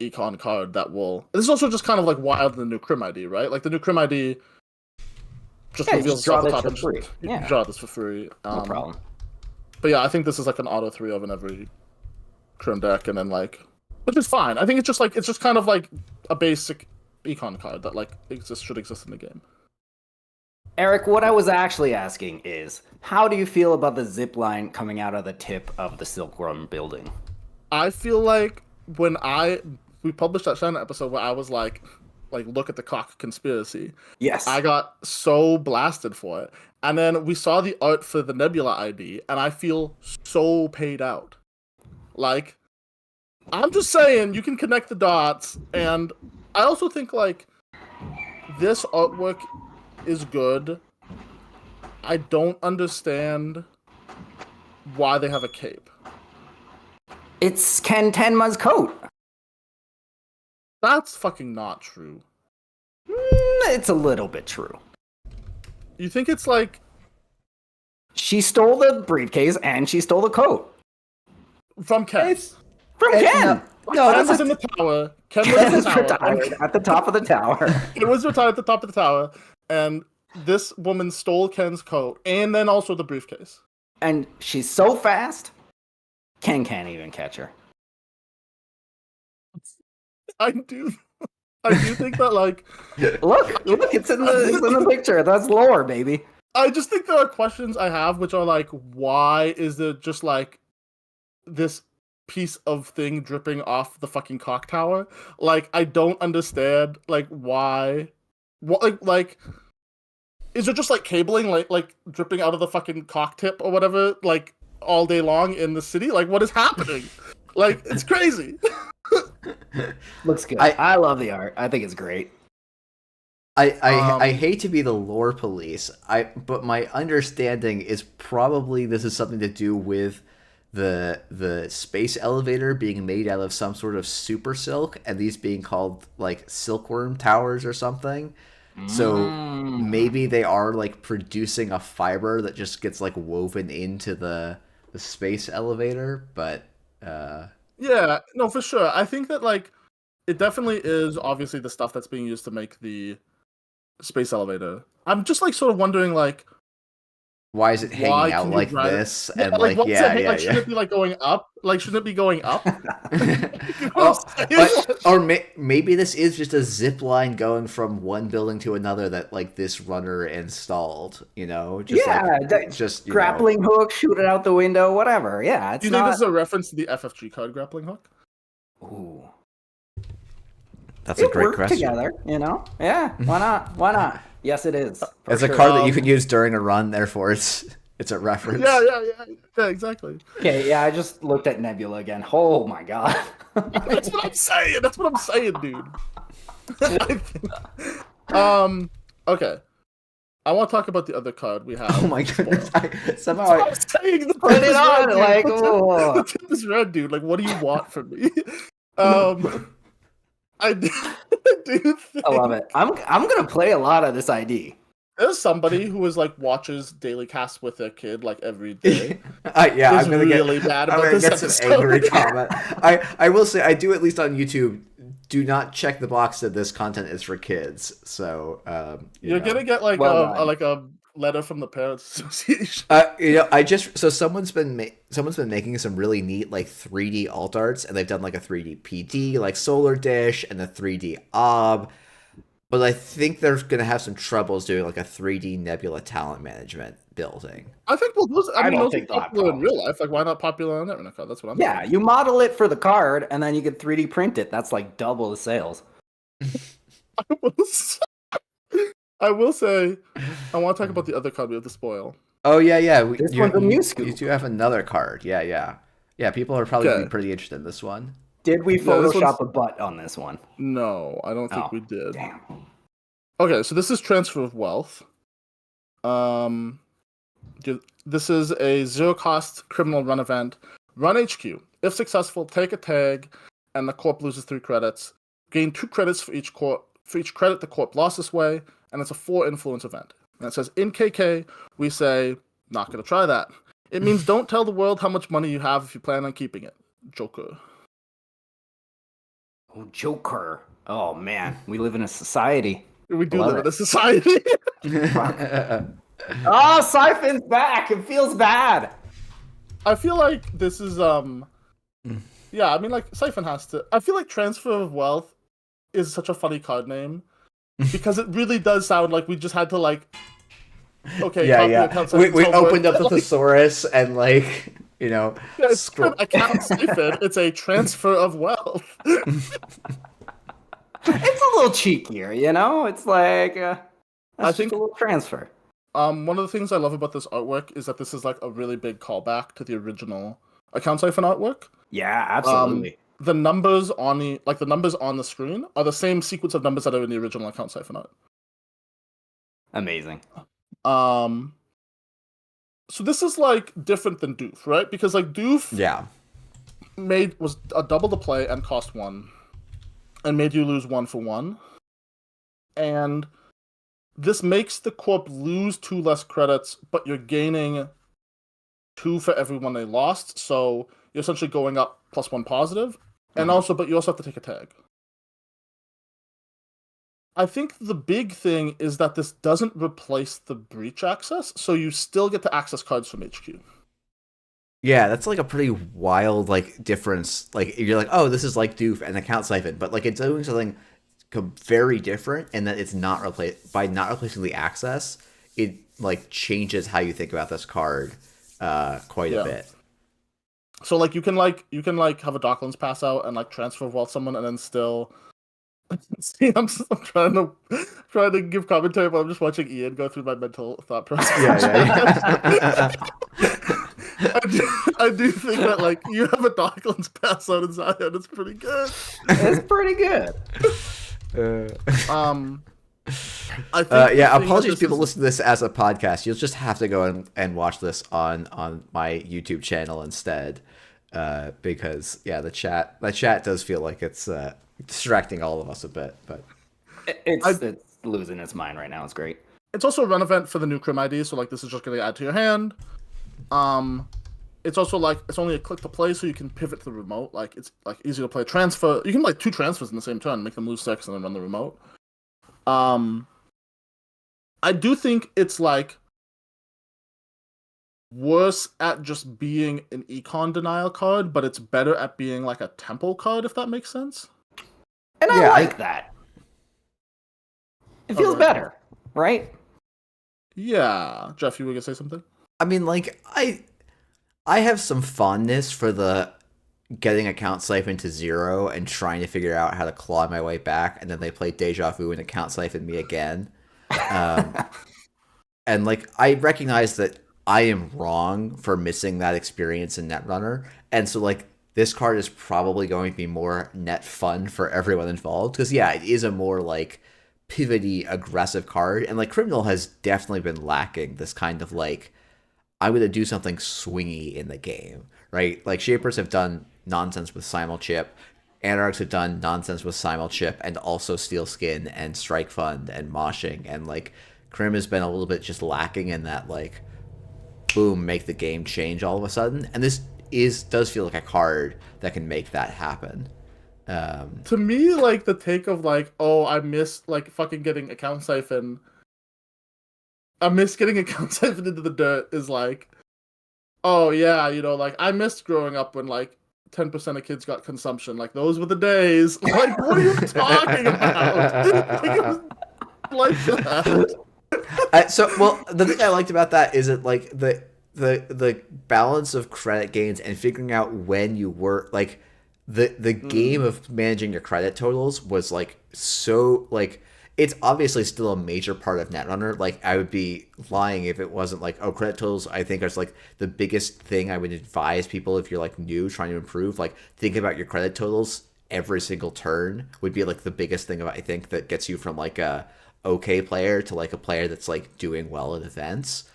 Speaker 1: econ card that will. This is also just kind of like wild in the new Crim ID, right? Like the new Crim ID just reveals
Speaker 2: just draw
Speaker 1: itself
Speaker 2: this
Speaker 1: top
Speaker 2: for
Speaker 1: and
Speaker 2: free.
Speaker 1: you can draw this for free.
Speaker 2: No problem.
Speaker 1: But yeah, I think this is like an auto 3 of in every Crim deck, and then like, which is fine. I think it's just kind of like a basic econ card that like should exist in the game.
Speaker 2: Eric, what I was actually asking is, how do you feel about the zip line coming out of the tip of the Silkworm building?
Speaker 1: I feel like when we published that China episode where I was like look at the cock conspiracy.
Speaker 2: Yes.
Speaker 1: I got so blasted for it. And then we saw the art for the Nebula ID, and I feel so paid out. Like, I'm just saying, you can connect the dots, and I also think, like, this artwork is good. I don't understand why they have a cape.
Speaker 2: It's Ken Tenma's coat.
Speaker 1: That's fucking not true.
Speaker 2: It's a little bit true.
Speaker 1: You think it's like...
Speaker 2: She stole the briefcase and she stole the coat.
Speaker 1: From Ken.
Speaker 2: From Ken!
Speaker 1: No, Ken was in the tower. Ken was in the tower.
Speaker 2: Retired at the top of the tower.
Speaker 1: Ken was retired at the top of the tower, and this woman stole Ken's coat, and then also the briefcase.
Speaker 2: And she's so fast, Ken can't even catch her.
Speaker 1: I do think that, like...
Speaker 2: Look, it's in the picture. That's lore, baby.
Speaker 1: I just think there are questions I have, which are like, why is there just, like, this piece of thing dripping off the fucking cock tower? Like, I don't understand, like, why... What, like... Is there just, like, cabling, like dripping out of the fucking cock tip or whatever, like, all day long in the city? Like, what is happening? Like, it's crazy.
Speaker 2: Looks good. I love the art. I think it's great.
Speaker 3: I hate to be the lore police. But my understanding is probably this is something to do with the space elevator being made out of some sort of super silk, and these being called like silkworm towers or something. So maybe they are like producing a fiber that just gets like woven into the the space elevator, but
Speaker 1: Yeah, no, for sure. I think that like it definitely is obviously the stuff that's being used to make the space elevator. I'm just like sort of wondering like
Speaker 3: why is it hanging
Speaker 1: why
Speaker 3: out
Speaker 1: can you
Speaker 3: like
Speaker 1: drive it?
Speaker 3: this?
Speaker 1: Yeah,
Speaker 3: And
Speaker 1: like
Speaker 3: like,
Speaker 1: what was that?
Speaker 3: yeah,
Speaker 1: Like shouldn't it be like going up? Like shouldn't it be going up? You know what I'm saying?
Speaker 3: Or maybe this is just a zip line going from one building to another that like this runner installed. You know, just just
Speaker 2: grappling hook, shoot it out the window, whatever. Yeah, it's
Speaker 1: Do you think this is a reference to the FFG card grappling hook?
Speaker 2: Ooh.
Speaker 3: That's a great
Speaker 2: worked
Speaker 3: question.
Speaker 2: Together, you know? Yeah, why not? Why not? Yes, it is.
Speaker 3: It's a card that you can use during a run, therefore it's a reference.
Speaker 1: Yeah, exactly.
Speaker 2: Okay, yeah, I just looked at Nebula again. Oh my god.
Speaker 1: That's what I'm saying. That's what I'm saying, dude. Okay. I want to talk about the other card we have.
Speaker 3: Oh my goodness! Somehow
Speaker 1: I'm saying the
Speaker 2: Put it on,
Speaker 1: red,
Speaker 2: like,
Speaker 1: what's this red, dude? Like, what do you want from me? I do think
Speaker 2: I love it. I'm gonna play a lot of this ID.
Speaker 1: there's somebody who is like watches daily casts with their kid like every day.
Speaker 3: Yeah,
Speaker 1: I'm really mad about this
Speaker 3: get
Speaker 1: episode.
Speaker 3: some angry comment. I will say I do, at least on YouTube, do not check the box that this content is for kids. So
Speaker 1: you're gonna get like a letter from the Parents Association.
Speaker 3: Someone's been making some really neat like 3D alt arts, and they've done like a 3D PD like Solar Dish and a 3D Ob. But I think they're gonna have some troubles doing like a 3D Nebula talent management building.
Speaker 1: I think those are
Speaker 2: think
Speaker 1: popular in real life. Like, why not popular on Internet card? That's what I'm saying.
Speaker 2: Yeah, you model it for the card, and then you could 3D print it. That's like double the sales.
Speaker 1: I will say, I want to talk about the other card we have to spoil.
Speaker 3: Oh yeah.
Speaker 2: This one's a new scoop.
Speaker 3: You do have another card. Yeah. People are probably gonna be pretty interested in this one.
Speaker 2: Did we Photoshop a butt on this one?
Speaker 1: No, I don't think we did.
Speaker 2: Damn.
Speaker 1: Okay, so this is Transfer of Wealth. This is a zero-cost criminal run event. Run HQ. If successful, take a tag, and the corp loses 3 credits. Gain 2 credits for each credit the corp lost this way, and it's a 4 influence event. And it says, in KK, we say, not gonna try that. It means don't tell the world how much money you have if you plan on keeping it. Joker.
Speaker 2: Oh, Joker. Oh, man. We live in a society.
Speaker 1: We do live in a society.
Speaker 2: Oh, Siphon's back. It feels bad.
Speaker 1: I feel like this is, yeah, I mean, like, Siphon has to... I feel like Transfer of Wealth is such a funny card name because it really does sound like we just had to, like... Okay,
Speaker 3: yeah. We opened up the thesaurus and, like, you know...
Speaker 1: Yeah, it's account Siphon. It's a Transfer of Wealth.
Speaker 2: It's a little cheekier, you know? It's like,
Speaker 1: I think
Speaker 2: a little transfer.
Speaker 1: One of the things I love about this artwork is that this is like a really big callback to the original Account Siphon artwork.
Speaker 2: Yeah, absolutely.
Speaker 1: The numbers on the screen are the same sequence of numbers that are in the original Account Siphon art.
Speaker 2: Amazing.
Speaker 1: So this is like different than Doof, right? Because like Doof was a double to play and cost 1. And made you lose 1 for 1. And this makes the corp lose 2 less credits, but you're gaining 2 for every one they lost. So you're essentially going up +1 positive. And but you also have to take a tag. I think the big thing is that this doesn't replace the breach access, so you still get to access cards from HQ.
Speaker 3: Yeah, that's like a pretty wild like difference. Like you're like, oh, this is like Doof and Account Siphon, but like it's doing something very different, and that it's not by not replacing the access, it like changes how you think about this card quite a bit.
Speaker 1: So like you can have a Docklands pass out and like Transfer of Wealth someone, and then still. See, I'm trying to give commentary, but I'm just watching Ian go through my mental thought process.
Speaker 3: Yeah.
Speaker 1: I do think that like you have a Docklands pass out in Zion. It's pretty good.
Speaker 2: It's pretty good.
Speaker 1: I think
Speaker 3: apologies people listen to this as a podcast. You'll just have to go and watch this on my YouTube channel instead, because the chat does feel like it's distracting all of us a bit, but
Speaker 2: it's losing its mind right now. It's great.
Speaker 1: It's also a run event for the new Crim ID, so like this is just going to add to your hand. it's also like it's only a click to play, so you can pivot to the remote. Like it's like easy to play. Transfer, you can like 2 transfers in the same turn, make them lose 6, and then run the remote. I do think it's like worse at just being an econ denial card, but it's better at being like a tempo card, if that makes sense.
Speaker 2: And I like that. It feels better, right?
Speaker 1: Yeah. Jeff, you were gonna say something?
Speaker 3: I mean, like, I have some fondness for the getting account siphon to 0 and trying to figure out how to claw my way back, and then they play Deja Vu and account siphon me again. And like, I recognize that I am wrong for missing that experience in Netrunner, and so like this card is probably going to be more net fun for everyone involved, because yeah, it is a more like pivoty aggressive card, and like Criminal has definitely been lacking this kind of like, I'm gonna do something swingy in the game, right? Like Shapers have done nonsense with Simul Chip, Anarchs have done nonsense with Simul Chip and also Steel Skin and Strike Fund and Moshing, and like Crim has been a little bit just lacking in that like boom, make the game change all of a sudden, and this does feel like a card that can make that happen.
Speaker 1: To me, like the take of like, oh, I miss like fucking getting account siphon. I miss getting account siphon into the dirt is like, oh yeah, you know, like I missed growing up when like 10% of kids got consumption. Like those were the days. Like, what are you talking about? Like, it was like that.
Speaker 3: Well, the thing I liked about that is that like the balance of credit gains and figuring out when you were like the game of managing your credit totals was like so like, it's obviously still a major part of Netrunner. Like I would be lying if it wasn't like, oh, credit totals I think is like the biggest thing I would advise people if you're like new trying to improve. Like think about your credit totals every single turn would be like the biggest thing I think that gets you from like a okay player to like a player that's like doing well at events.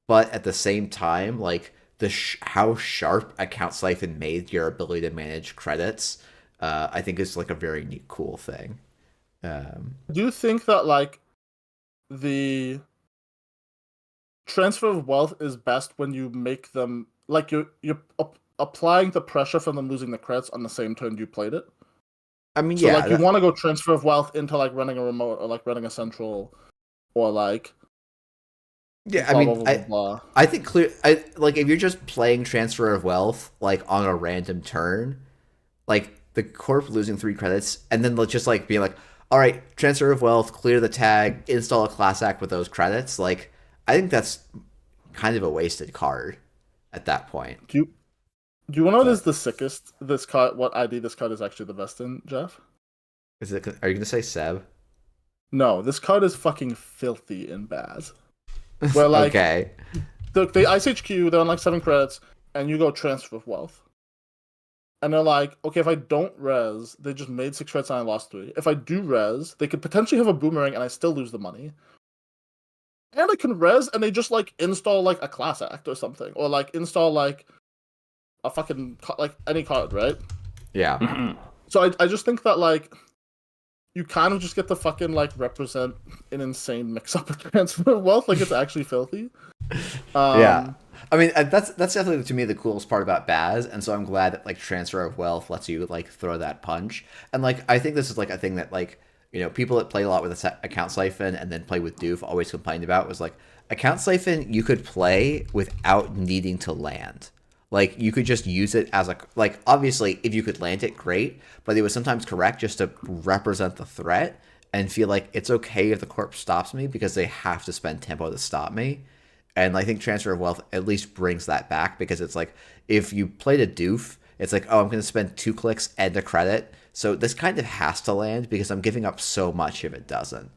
Speaker 3: But at the same time, like how sharp account siphon made your ability to manage credits, I think is like a very neat, cool thing.
Speaker 1: Do you think that like the transfer of wealth is best when you make them like you're applying the pressure from them losing the credits on the same turn you played it?
Speaker 3: I mean,
Speaker 1: so like you want to go transfer of wealth into like running a remote or like running a central or like
Speaker 3: yeah, I mean, I think like if you're just playing transfer of wealth like on a random turn, like the corp losing 3 credits and then just like being like, all right, transfer of wealth, clear the tag, install a class act with those credits, like I think that's kind of a wasted card at that point.
Speaker 1: Do you want to know what is the sickest this card? What ID this card is actually the best in, Jeff?
Speaker 3: Are you gonna say Seb?
Speaker 1: No, this card is fucking filthy in Baz. Where like
Speaker 3: okay,
Speaker 1: they Ice HQ, they're on like 7 credits, and you go transfer of wealth. And they're like, okay, if I don't res, they just made 6 credits and I lost 3. If I do res, they could potentially have a boomerang and I still lose the money. And I can res and they just like install like a class act or something. Or like install like a fucking like any card, right?
Speaker 3: yeah.
Speaker 1: So I just think that like you kind of just get to fucking like represent an insane mix up of transfer of wealth. Like it's actually filthy.
Speaker 3: Yeah. I mean, that's definitely to me the coolest part about Baz, and so I'm glad that like transfer of wealth lets you like throw that punch. And like I think this is like a thing that like, you know, people that play a lot with account siphon and then play with Doof always complained about was like account siphon you could play without needing to land. Like you could just use it as a like, obviously if you could land it, great, but it was sometimes correct just to represent the threat and feel like it's okay if the corpse stops me because they have to spend tempo to stop me. And I think transfer of wealth at least brings that back, because it's like if you played a Doof, it's like, oh, I'm going to spend 2 clicks and a credit, so this kind of has to land because I'm giving up so much if it doesn't.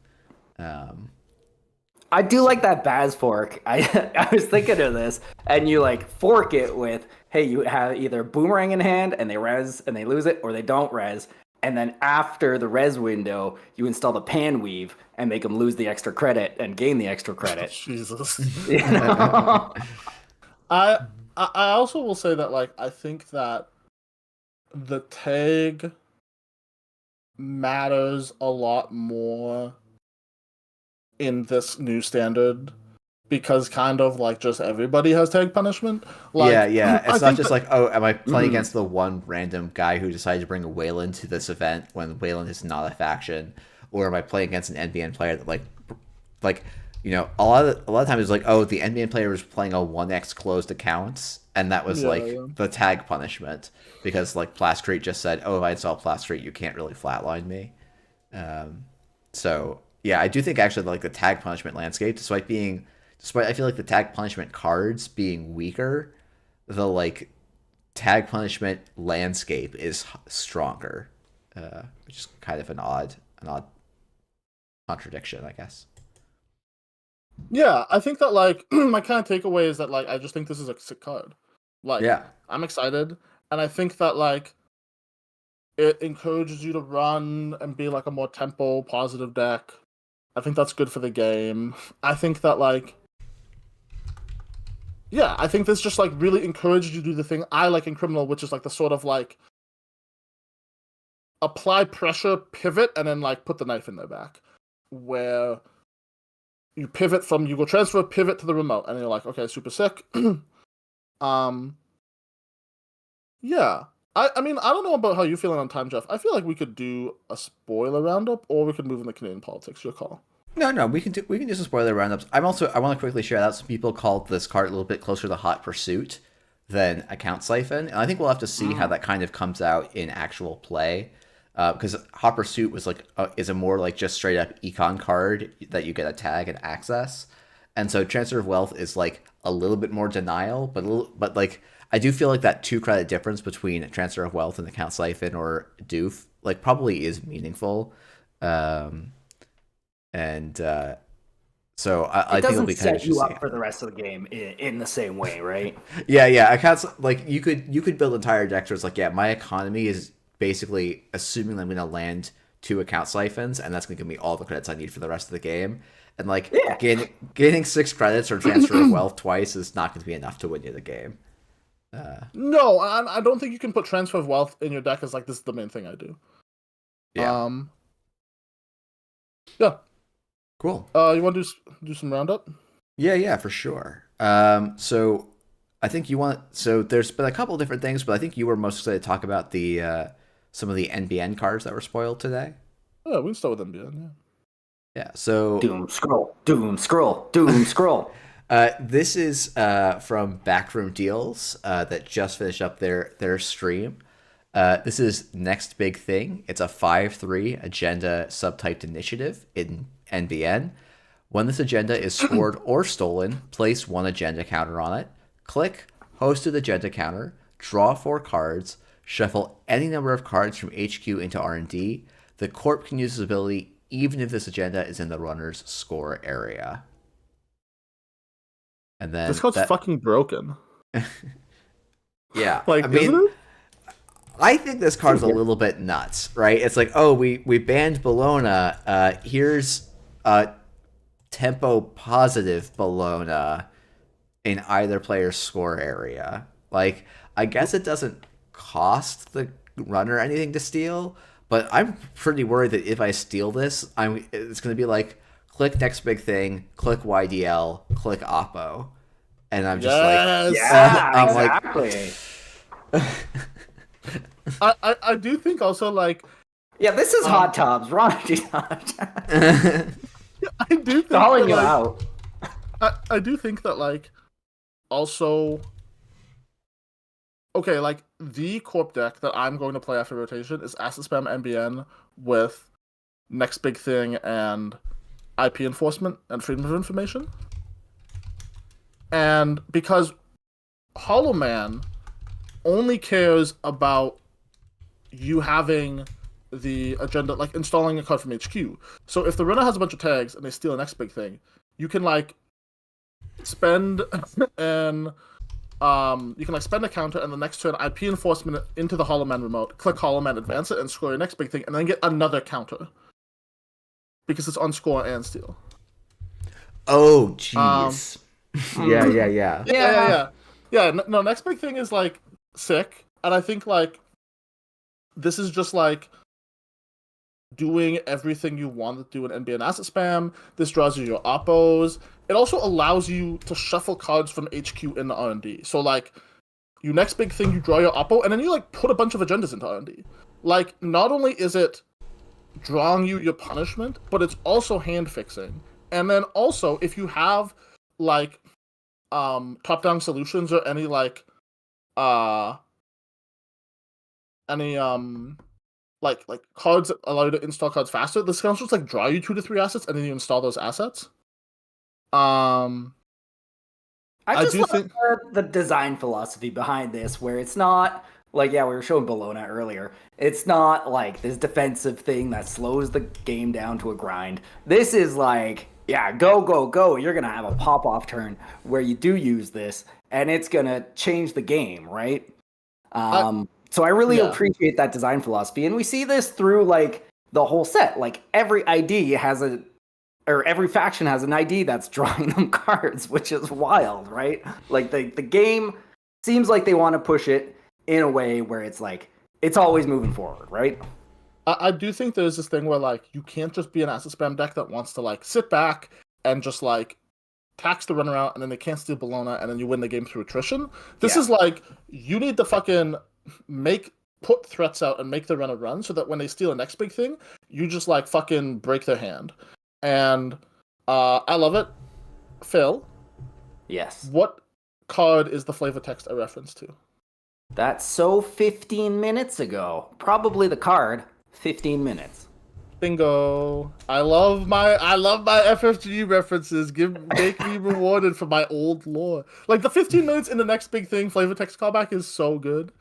Speaker 2: I do like that Baz fork. I was thinking of this, and you like fork it with, hey, you have either boomerang in hand and they res and they lose it, or they don't res, and then after the res window, you install the pan weave and make them lose the extra credit and gain the extra credit.
Speaker 1: Jesus.
Speaker 2: You know?
Speaker 1: I also will say that like I think that the tag matters a lot more in this new standard because kind of like just everybody has tag punishment. Like,
Speaker 3: yeah.
Speaker 1: I
Speaker 3: It's not
Speaker 1: think
Speaker 3: just
Speaker 1: that-
Speaker 3: like, oh, am I playing against the one random guy who decided to bring a Wayland to this event when Wayland is not a faction, or am I playing against an NBN player that like a lot of times it's like, oh, the NBN player was playing a 1x closed accounts, and that was the tag punishment because like Plastrate just said, oh, if I install Plastrate, you can't really flatline me. So yeah, I do think actually like the tag punishment landscape, despite I feel like the tag punishment cards being weaker, the like tag punishment landscape is stronger, which is kind of an odd contradiction, I guess.
Speaker 1: Yeah, I think that like my kind of takeaway is that like I just think this is a sick card. Like,
Speaker 3: Yeah.
Speaker 1: I'm excited, and I think that like it encourages you to run and be like a more tempo positive deck. I think that's good for the game. I think that like yeah, I think this just like really encourages you to do the thing I like in Criminal, which is like the sort of like apply pressure, pivot, and then like put the knife in their back, where you pivot from you go transfer pivot to the remote, and you're like, okay, super sick. Yeah. I mean, I don't know about how you feeling on time, Jeff. I feel like we could do a spoiler roundup, or we could move into Canadian politics. Your call.
Speaker 3: No, we can do some spoiler roundups. I want to quickly share out some people called this card a little bit closer to Hot Pursuit than Account Siphon, and I think we'll have to see how that kind of comes out in actual play. Because Hot Pursuit was like is a more like just straight up econ card that you get a tag and access, and so Transfer of Wealth is like a little bit more denial, but like I do feel like that 2 credit difference between Transfer of Wealth and Account Siphon or Doof like probably is meaningful, and so I think it'll be kind of
Speaker 2: set you up for the rest of the game in the same way, right?
Speaker 3: yeah. Accounts like you could build entire decks where it's like, yeah, my economy is basically assuming I'm going to land 2 account siphons, and that's going to give me all the credits I need for the rest of the game. And like gaining 6 credits or Transfer of Wealth twice is not going to be enough to win you the game.
Speaker 1: No, I don't think you can put Transfer of Wealth in your deck as like this is the main thing I do.
Speaker 3: Yeah.
Speaker 1: Yeah.
Speaker 3: Cool.
Speaker 1: You want to do some roundup?
Speaker 3: Yeah, for sure. So I think so there's been a couple different things, but I think you were most excited to talk about the some of the NBN cards that were spoiled today.
Speaker 1: Yeah, we can start with NBN.
Speaker 3: Yeah. So
Speaker 2: Doomscroll.
Speaker 3: This is from Backroom Deals that just finished up their stream. This is Next Big Thing. It's a 5/3 agenda subtyped initiative in NBN. When this agenda is scored or stolen, place 1 agenda counter on it. Click Hosted Agenda Counter, draw 4 cards, shuffle any number of cards from HQ into R&D. The Corp can use this ability even if this agenda is in the runner's score area. And then
Speaker 1: This card's fucking broken.
Speaker 3: Yeah.
Speaker 1: Like,
Speaker 3: I mean,
Speaker 1: isn't it?
Speaker 3: I think this card's a little bit nuts, right? It's like, oh, we banned Bologna. Here's a tempo positive Bologna in either player's score area. Like, I guess it doesn't cost the runner anything to steal, but I'm pretty worried that if I steal this, it's going to be like, click Next Big Thing, click YDL, click Oppo. And I'm just like...
Speaker 2: Yeah,
Speaker 3: exactly.
Speaker 1: I do think also, like...
Speaker 2: Yeah, this is Hot Tubs. Ron,
Speaker 1: I do think
Speaker 2: calling
Speaker 1: that,
Speaker 2: you
Speaker 1: like,
Speaker 2: out.
Speaker 1: I do think that, like, also... Okay, like, the Corp deck that I'm going to play after rotation is Acid Spam NBN with Next Big Thing and IP Enforcement and Freedom of Information. And because Hollow Man only cares about you having the agenda, like installing a card from HQ. So if the runner has a bunch of tags and they steal the next big thing, you can like spend and you can like spend a counter and the next turn IP Enforcement into the Hollow Man remote, click Hollow Man, advance it, and score your next big thing, and then get another counter because it's on score and steal.
Speaker 3: Oh, jeez. Yeah.
Speaker 1: Yeah, no, next big thing is like sick, and I think like this is just like doing everything you want to do in NBN asset spam. This draws you your oppos. It also allows you to shuffle cards from HQ into R&D. So like, your next big thing, you draw your oppo, and then you like put a bunch of agendas into R&D. Like, not only is it drawing you your punishment, but it's also hand fixing. And then also, if you have like top-down solutions or any like like cards that allow you to install cards faster, this can also just like draw you 2 to 3 assets and then you install those assets.
Speaker 2: I just
Speaker 1: do
Speaker 2: love
Speaker 1: think
Speaker 2: the design philosophy behind this, where it's not like, yeah, we were showing Bologna earlier. It's not like this defensive thing that slows the game down to a grind. This is like, yeah, go, go, go. You're going to have a pop-off turn where you do use this, and it's going to change the game, right? So I really appreciate that design philosophy. And we see this through, like, the whole set. Like, every ID has every faction has an ID that's drawing them cards, which is wild, right? Like, the game seems like they want to push it in a way where it's like, it's always moving forward, right?
Speaker 1: I do think there's this thing where like you can't just be an asset spam deck that wants to like sit back and just like tax the runner out and then they can't steal Bologna and then you win the game through attrition. This is like, you need to fucking put threats out and make the runner run so that when they steal the next big thing, you just like fucking break their hand. And I love it. Phil?
Speaker 2: Yes.
Speaker 1: What card is the flavor text a reference to?
Speaker 2: That's so 15 minutes ago. Probably the card, 15 minutes.
Speaker 1: Bingo. I love my FFG references. Make me rewarded for my old lore. Like the 15 minutes in the next big thing flavor text callback is so good.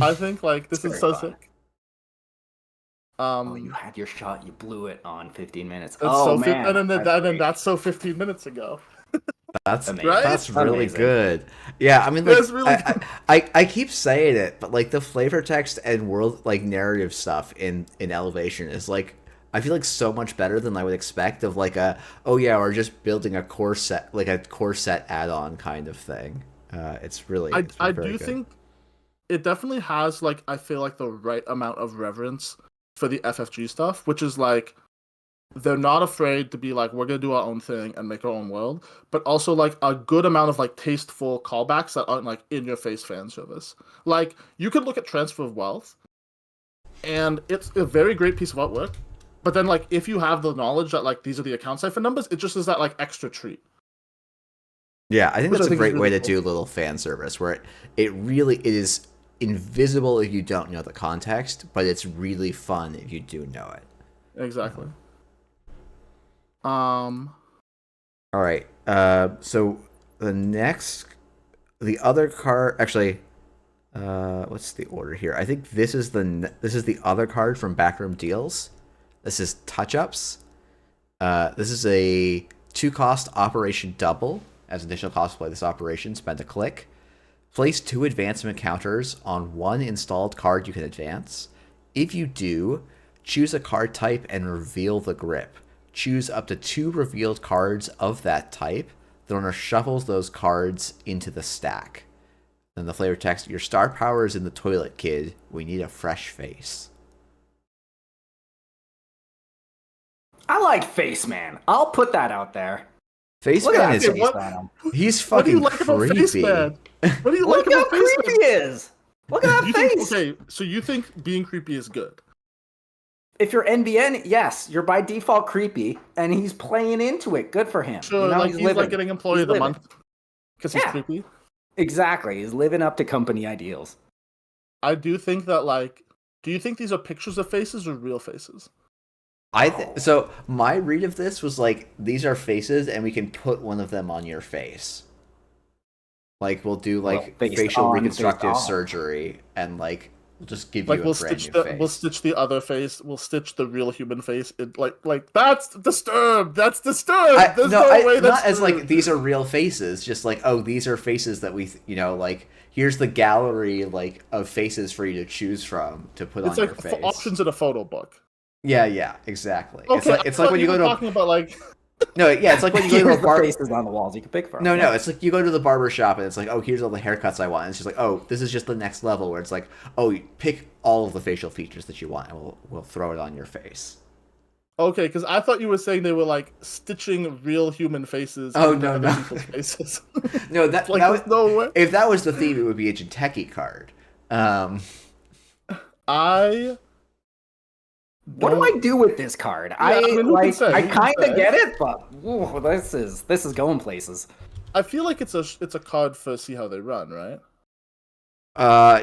Speaker 1: I think like this is so
Speaker 2: fun.
Speaker 1: sick.
Speaker 2: You had your shot, you blew it on 15 minutes.
Speaker 1: Man. And then that's so 15 minutes ago.
Speaker 3: That's
Speaker 2: amazing.
Speaker 3: Right? That's really good. Yeah, I mean, like, really I keep saying it, but like the flavor text and world like narrative stuff in Elevation is like, I feel like so much better than I would expect of like we're just building a core set, like a core set add-on kind of thing. It's really
Speaker 1: I do think it definitely has like, I feel like the right amount of reverence for the FFG stuff, which is like, they're not afraid to be like, we're gonna do our own thing and make our own world, but also like a good amount of like tasteful callbacks that aren't like in your face fan service. Like you could look at Transfer of Wealth, and it's a very great piece of artwork, but then like if you have the knowledge that like these are the account cipher numbers, it just is that like extra treat.
Speaker 3: Yeah, I think that's a great way to do a little fan service where it really is invisible if you don't know the context, but it's really fun if you do know it.
Speaker 1: Exactly.
Speaker 3: All right. So the other card. Actually, what's the order here? I think this is the other card from Backroom Deals. This is Touch Ups. This is a 2-cost operation double. As additional cost to play this operation, spend a click. Place 2 advancement counters on 1 installed card you can advance. If you do, choose a card type and reveal the grip. Choose up to 2 revealed cards of that type. The owner shuffles those cards into the stack. Then the flavor text, your star power is in the toilet, kid. We need a fresh face.
Speaker 2: I like Face Man. I'll put that out there.
Speaker 3: Face Man is... He's fucking
Speaker 1: what do you like
Speaker 3: creepy.
Speaker 1: About Face Man? What do you like about Face Man?
Speaker 2: Look how creepy he is. Look at that face.
Speaker 1: Okay, so you think being creepy is good?
Speaker 2: If you're NBN, yes, you're by default creepy, and he's playing into it. Good for him.
Speaker 1: Sure, like he's like getting employee of the month because he's creepy.
Speaker 2: Exactly, he's living up to company ideals.
Speaker 1: I do think that, like, do you think these are pictures of faces or real faces?
Speaker 3: So my read of this was like, these are faces, and we can put one of them on your face. Like we'll do like facial reconstructive surgery, and like. We'll just give you a brand new face.
Speaker 1: We'll stitch the other face. We'll stitch the real human face. Like that's disturbed. That's disturbed. There's no way that's
Speaker 3: not as like these are real faces. Just like, oh, these are faces that we, like here's the gallery like of faces for you to choose from to put on your face.
Speaker 1: It's like options in a photo book.
Speaker 3: Yeah, exactly.
Speaker 1: Okay,
Speaker 3: it's like when you go to
Speaker 1: talking about like
Speaker 3: No, yeah, it's like when you go to
Speaker 2: Here's
Speaker 3: the
Speaker 2: the
Speaker 3: bar.
Speaker 2: faces on the walls you can pick from.
Speaker 3: No, no, it's like you go to the barber shop and it's like, oh, here's all the haircuts I want. And it's just like, oh, this is just the next level where it's like, oh, you pick all of the facial features that you want, and we'll throw it on your face.
Speaker 1: Okay, because I thought you were saying they were like stitching real human faces
Speaker 3: Oh,
Speaker 1: into
Speaker 3: no,
Speaker 1: other
Speaker 3: no.
Speaker 1: people's faces.
Speaker 3: No, that,
Speaker 1: like,
Speaker 3: that
Speaker 1: there's no way.
Speaker 3: if that was the theme, it would be a Jinteki card.
Speaker 1: I
Speaker 2: What do I do with this card?
Speaker 1: I mean, who can say?
Speaker 2: I
Speaker 1: Who can
Speaker 2: kind of
Speaker 1: say?
Speaker 2: get it, but ooh, this is going places.
Speaker 1: I feel like it's a card for see how they run, right?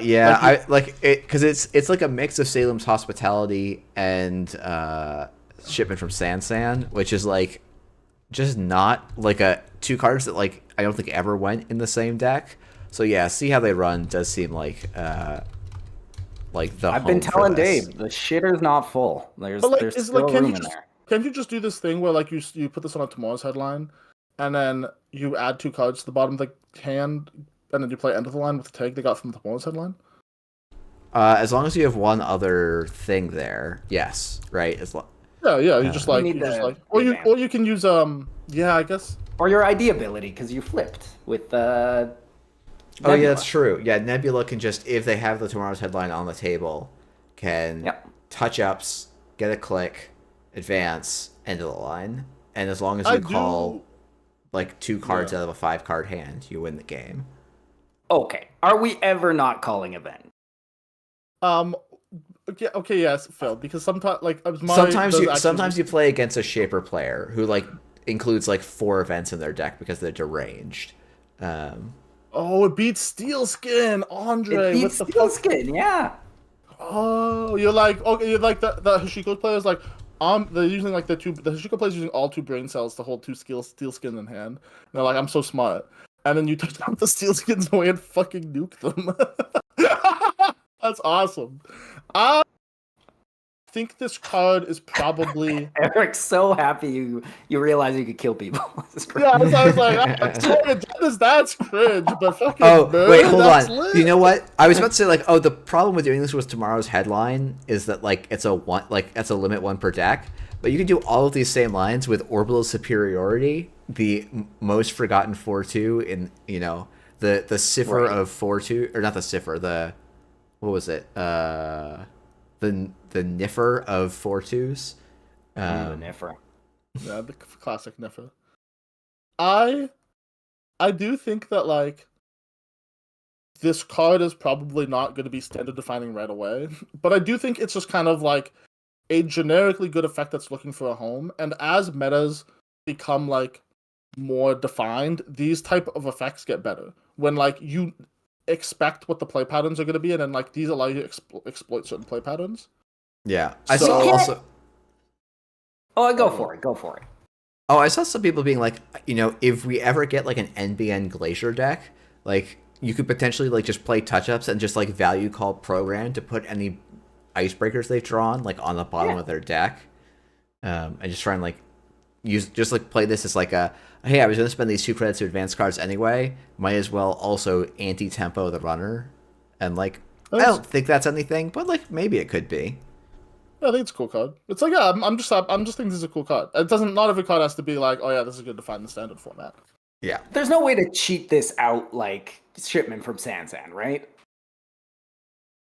Speaker 3: Yeah,
Speaker 1: Like
Speaker 3: I like it because it's like a mix of Salem's Hospitality and Shipment from Sansan, which is like just not like two cards that like I don't think ever went in the same deck. So yeah, see how they run does seem like the.
Speaker 2: I've been
Speaker 3: home for
Speaker 2: telling
Speaker 3: this.
Speaker 2: Dave the shitter's not full. There's
Speaker 1: But like,
Speaker 2: there's
Speaker 1: is
Speaker 2: still
Speaker 1: like, can
Speaker 2: room
Speaker 1: you
Speaker 2: in
Speaker 1: just
Speaker 2: there.
Speaker 1: can you just do this thing where like you put this on a tomorrow's headline, and then you add two cards to the bottom of the hand, and then you play end of the line with the tag they got from tomorrow's headline?
Speaker 3: As long as you have one other thing there, yes, right.
Speaker 1: Yeah, you just like
Speaker 2: need
Speaker 1: you just
Speaker 2: the
Speaker 1: like,
Speaker 2: advance.
Speaker 1: or you can use yeah, I guess.
Speaker 2: Or your ID ability, because you flipped with
Speaker 3: Oh yeah,
Speaker 2: Nebula.
Speaker 3: that's true. Yeah, Nebula can just if they have the tomorrow's headline on the table, can
Speaker 2: Yep.
Speaker 3: touch ups, get a click, advance, end of the line, and as long as you
Speaker 1: I
Speaker 3: call
Speaker 1: do.
Speaker 3: like two cards
Speaker 1: Yeah.
Speaker 3: out of a 5-card hand, you win the game.
Speaker 2: Okay. Are we ever not calling event?
Speaker 1: Okay, yes, Phil. Because sometimes like
Speaker 3: Sometimes you play against a shaper player who like includes like 4 events in their deck because they're deranged.
Speaker 1: Oh, it beats Steel Skin, Andre.
Speaker 2: It beats
Speaker 1: with the
Speaker 2: Steel
Speaker 1: fuck?
Speaker 2: Skin, yeah.
Speaker 1: Oh, you're like the Hashiko players like they're using like the Hashiko players using all 2 brain cells to hold 2 steel skin in hand. And they're like, I'm so smart. And then you touch down the steel skins away and fucking nuke them. That's awesome. I think this card is probably
Speaker 2: Eric's so happy you realize you could kill people. This is great.
Speaker 1: yeah. I was like, that's cringe, but fucking
Speaker 3: Oh,
Speaker 1: nerd,
Speaker 3: wait, hold
Speaker 1: that's
Speaker 3: on.
Speaker 1: lit.
Speaker 3: You know what? I was about to say like, oh, the problem with doing this with tomorrow's headline is that like it's a limit 1 per deck. But you can do all of these same lines with Orbital Superiority, the most forgotten 4/2 in the cipher
Speaker 2: Right.
Speaker 3: of 4/2, or not the cipher, the what was it? The Niffer of 4/2s.
Speaker 2: Niffer.
Speaker 1: Yeah, the classic Niffer. I do think that like this card is probably not going to be standard defining right away, but I do think it's just kind of like a generically good effect that's looking for a home. And as metas become like more defined, these type of effects get better when like you expect what the play patterns are going to be, and then like these allow you to exploit certain play patterns.
Speaker 3: Yeah, I
Speaker 1: So-
Speaker 3: saw also.
Speaker 2: Oh, go for it. Go for it.
Speaker 3: Oh, I saw some people being like, if we ever get like an NBN Glacier deck, like you could potentially like just play touch ups and just like value call program to put any icebreakers they've drawn like on the bottom of their deck, and just try and like play this as like hey, I was gonna spend these 2 credits to advance cards anyway, might as well also anti tempo the runner, and like I don't think that's anything, but like maybe it could be.
Speaker 1: Yeah, I think it's a cool card. It's like, yeah, I'm just thinking this is a cool card. It doesn't. Not every card has to be like, oh yeah, this is good to find the standard format.
Speaker 3: Yeah.
Speaker 2: There's no way to cheat this out like Shipment from Sansan, right?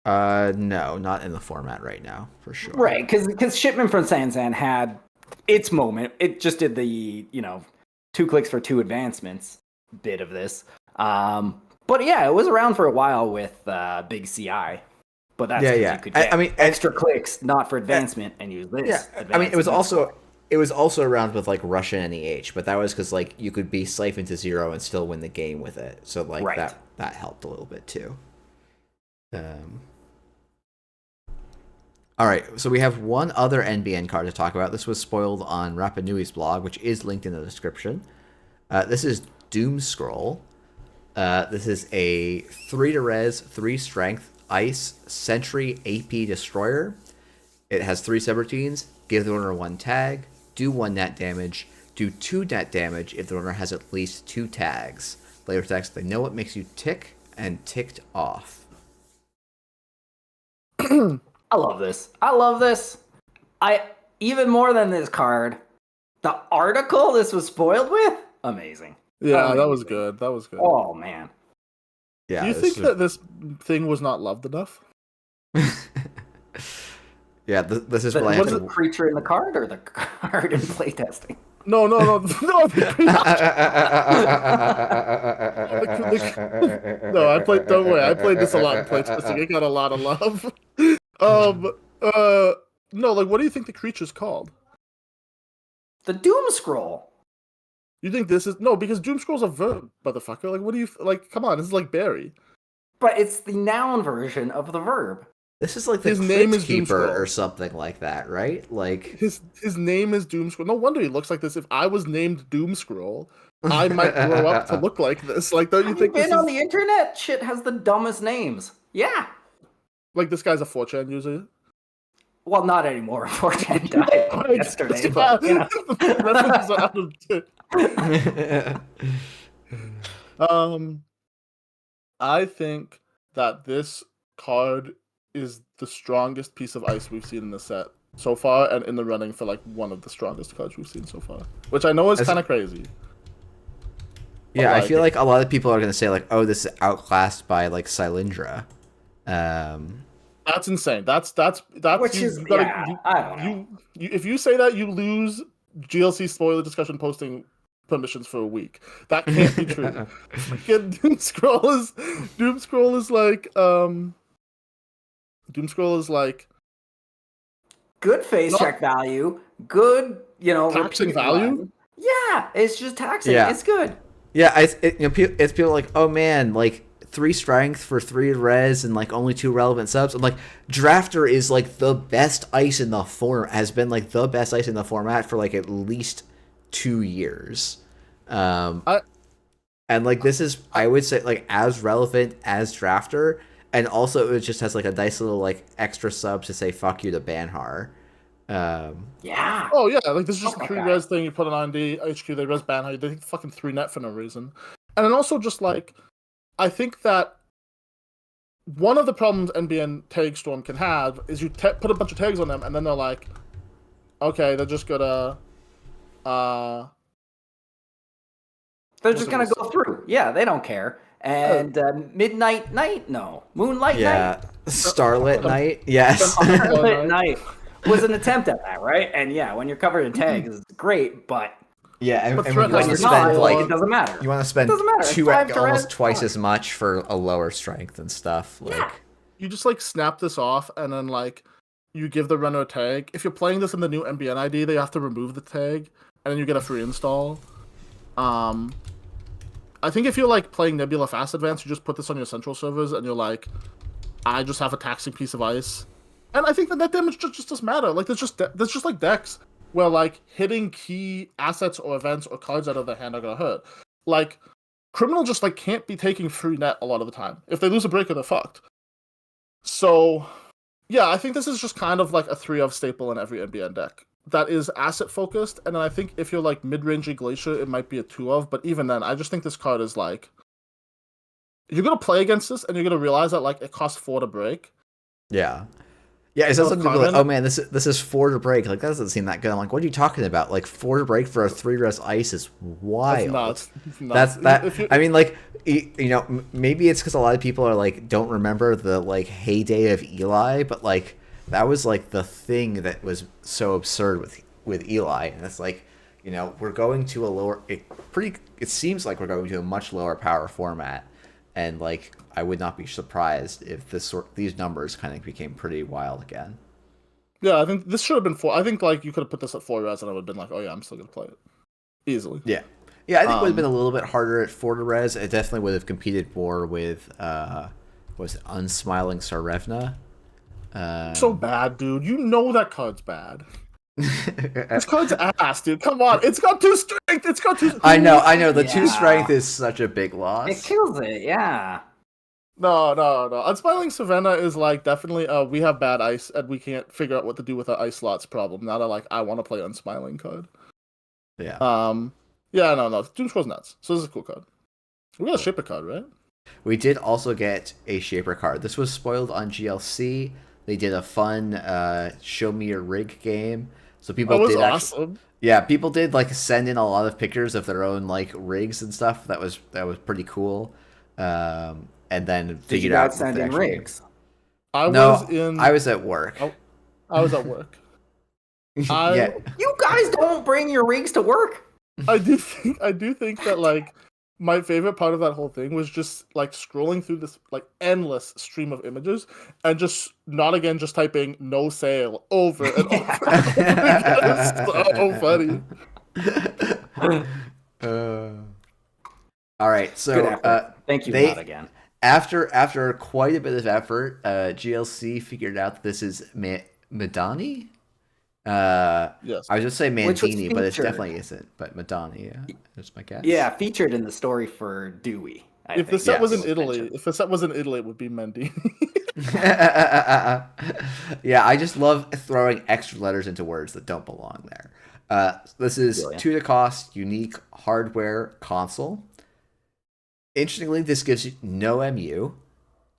Speaker 3: No, not in the format right now, for sure.
Speaker 2: Right, because Shipment from Sansan had its moment. It just did the 2 clicks for 2 advancements bit of this. But yeah, it was around for a while with Big CI. But that's because you could get extra clicks, not for advancement, and use this.
Speaker 3: Yeah, I mean, it was also around with like Russian NEH, but that was because like you could be siphoned to 0 and still win the game with it. So like that helped a little bit too. All right, so we have one other NBN card to talk about. This was spoiled on Rapanui's blog, which is linked in the description. This is Doomscroll. This is a 3-to-res, 3 strength, ice, sentry, AP destroyer. It has 3 subroutines. Give the owner 1 tag, do 1 net damage, do 2 net damage if the owner has at least 2 tags. Later text, they know what makes you tick and ticked off.
Speaker 2: I love this. I even more than this card, The article this was spoiled with? Amazing.
Speaker 1: Yeah,
Speaker 2: Amazing.
Speaker 1: that was good. That was good.
Speaker 2: Oh, man.
Speaker 3: Yeah.
Speaker 1: Do you think that this thing was not loved enough?
Speaker 3: Yeah, this is
Speaker 2: What
Speaker 3: what I have
Speaker 2: is
Speaker 3: to...
Speaker 2: the creature in the card or the card in playtesting?
Speaker 1: No. No, I played. Don't worry, I played this a lot in playtesting. It got a lot of love. No, like, what do you think the creature's called?
Speaker 2: The Doomscroll.
Speaker 1: You think this is no? Because Doomscroll's a verb, motherfucker. Like, what do you like? Come on, this is like Barry.
Speaker 2: But it's the noun version of the verb.
Speaker 3: This is like the
Speaker 1: His name is
Speaker 3: Keeper
Speaker 1: Doomscroll.
Speaker 3: or something like that, right? Like
Speaker 1: His name is Doomscroll. No wonder he looks like this. If I was named Doomscroll, I might grow up to look like this. Like, don't you
Speaker 2: Have you
Speaker 1: think this
Speaker 2: been on
Speaker 1: is
Speaker 2: the internet? Shit has the dumbest names. Yeah.
Speaker 1: like this guy's a 4chan user?
Speaker 2: Well, not anymore. 4chan died yesterday. But, you know.
Speaker 1: References are out of date. I think that this card is the strongest piece of ice we've seen in the set so far, and in the running for like one of the strongest cards we've seen so far. Which I know is kind of crazy.
Speaker 3: Yeah,
Speaker 1: But,
Speaker 3: I feel like a lot of people are going to say like, "Oh, this is outclassed by like Cylindra."
Speaker 1: That's insane. That's
Speaker 2: Which is, I don't know.
Speaker 1: If you say that, you lose GLC spoiler discussion posting permissions for a week. That can't be true. Fucking Doomscroll is like
Speaker 2: Good face check value. Good,
Speaker 1: taxing
Speaker 2: repeat
Speaker 1: value.
Speaker 2: run. Yeah, it's just taxing.
Speaker 3: Yeah.
Speaker 2: It's good.
Speaker 3: Yeah, it's people like, "Oh man, like 3 strength for 3 res and like only 2 relevant subs." I'm like, Drafter is like the best ice in the has been like the best ice in the format for like at least 2 years. And like this is, I would say, like as relevant as Drafter, and also it just has like a nice little like extra sub to say fuck you to Banhar.
Speaker 2: Yeah.
Speaker 1: Oh yeah, like this is just
Speaker 2: Oh
Speaker 1: a
Speaker 2: my
Speaker 1: 3
Speaker 2: God.
Speaker 1: res thing. You put an IND HQ, they res Banhar. They fucking 3 net for no reason. And then also just like, I think that one of the problems NBN Tag Storm can have is you put a bunch of tags on them, and then they're like, okay, they're just gonna,
Speaker 2: They're just going to go through. Yeah, they don't care. And Midnight Night? No. Moonlight
Speaker 3: Yeah, Starlit Night. Yes.
Speaker 2: Night? Starlit Night was an attempt at that, right? And yeah, when you're covered in tags, it's great, but
Speaker 3: Yeah, and
Speaker 1: But
Speaker 3: when you
Speaker 1: Threat
Speaker 3: want to
Speaker 1: is
Speaker 3: spend
Speaker 1: not,
Speaker 3: like
Speaker 2: it doesn't matter.
Speaker 3: you want to spend
Speaker 2: Doesn't matter. It's 5 to
Speaker 3: almost
Speaker 2: res,
Speaker 3: twice
Speaker 2: fine.
Speaker 3: as much for a lower strength and stuff. Like
Speaker 2: Yeah.
Speaker 1: you just like snap this off, and then like you give the runner a tag. If you're playing this in the new NBN ID, they have to remove the tag, and then you get a free install. I think if you're like playing Nebula Fast Advance, you just put this on your central servers, and you're like, I just have a taxing piece of ice, and I think the net damage just doesn't matter. Like there's just like decks where like hitting key assets or events or cards out of their hand are gonna hurt. Like Criminal just like can't be taking free net a lot of the time. If they lose a breaker, they're fucked. So yeah, I think this is just kind of like a 3 of staple in every NBN deck that is asset focused, and then I think if you're like mid-rangey Glacier, it might be a 2 of, but even then, I just think this card is like, you're gonna play against this, and you're gonna realize that like it costs 4 to break.
Speaker 3: yeah. Yeah, it sounds like people are like,
Speaker 1: Carmen?
Speaker 3: "Oh man, this is 4 to break." Like that doesn't seem that good. I'm like, "What are you talking about? Like 4 to break for a 3 res ice is wild."
Speaker 1: That's nuts.
Speaker 3: That's
Speaker 1: If you-
Speaker 3: I mean, like maybe it's because a lot of people are like don't remember the like heyday of Eli, but like that was like the thing that was so absurd with Eli, and it's like we're going to a lower. It seems like we're going to a much lower power format, and like I would not be surprised if these numbers kind of became pretty wild again.
Speaker 1: Yeah, I think this should have been 4. I think like you could have put this at 4 res, and I would have been like, oh yeah, I'm still gonna play it easily.
Speaker 3: Yeah. Yeah, I think it would have been a little bit harder at 4 to res. It definitely would have competed more with was it Unsmiling Sarevna?
Speaker 1: So bad, dude. You know that card's bad. This card's ass, dude. Come on. It's got 2 strength. It's got 2.
Speaker 3: I know. The 2
Speaker 2: Yeah.
Speaker 3: strength is such a big loss.
Speaker 2: It kills it, yeah.
Speaker 1: No. Unsmiling Savannah is like definitely we have bad ice and we can't figure out what to do with our ice slots problem. Not a like I want to play Unsmiling card.
Speaker 3: Yeah.
Speaker 1: Yeah, no. Doomscroll's nuts. So this is a cool card. We got a Shaper card, right?
Speaker 3: We did also get a Shaper card. This was spoiled on GLC. They did a fun show me your rig game. So people
Speaker 1: That was
Speaker 3: did
Speaker 1: awesome.
Speaker 3: Yeah, people did like send in a lot of pictures of their own like rigs and stuff. That was pretty cool. And then
Speaker 2: Did you
Speaker 3: figured out
Speaker 2: guys
Speaker 3: what
Speaker 2: send
Speaker 3: the
Speaker 2: in
Speaker 3: actual game.
Speaker 2: rigs?
Speaker 1: I
Speaker 3: No,
Speaker 1: was in.
Speaker 3: I was at work.
Speaker 1: I was at work. I
Speaker 3: Yeah.
Speaker 2: You guys don't bring your rigs to work.
Speaker 1: I do think that like my favorite part of that whole thing was just like scrolling through this like endless stream of images and just just typing "no sale" over and over and over again. It was so funny.
Speaker 3: All right,
Speaker 2: Good
Speaker 3: so
Speaker 2: effort. Thank you, Matt, again.
Speaker 3: after quite a bit of effort, GLC figured out that this is Madani.
Speaker 1: Yes.
Speaker 3: I was just say
Speaker 2: Which was
Speaker 3: Mantini, but it
Speaker 2: featured.
Speaker 3: definitely isn't. But Madani, yeah, that's my guess.
Speaker 2: Yeah, featured in the story for Dewey.
Speaker 1: If the set was in
Speaker 3: yes.
Speaker 1: Italy, it would be Mendy.
Speaker 3: Yeah, I just love throwing extra letters into words that don't belong there. This is
Speaker 2: Brilliant.
Speaker 3: 2 to cost, unique hardware console. Interestingly, this gives you no MU.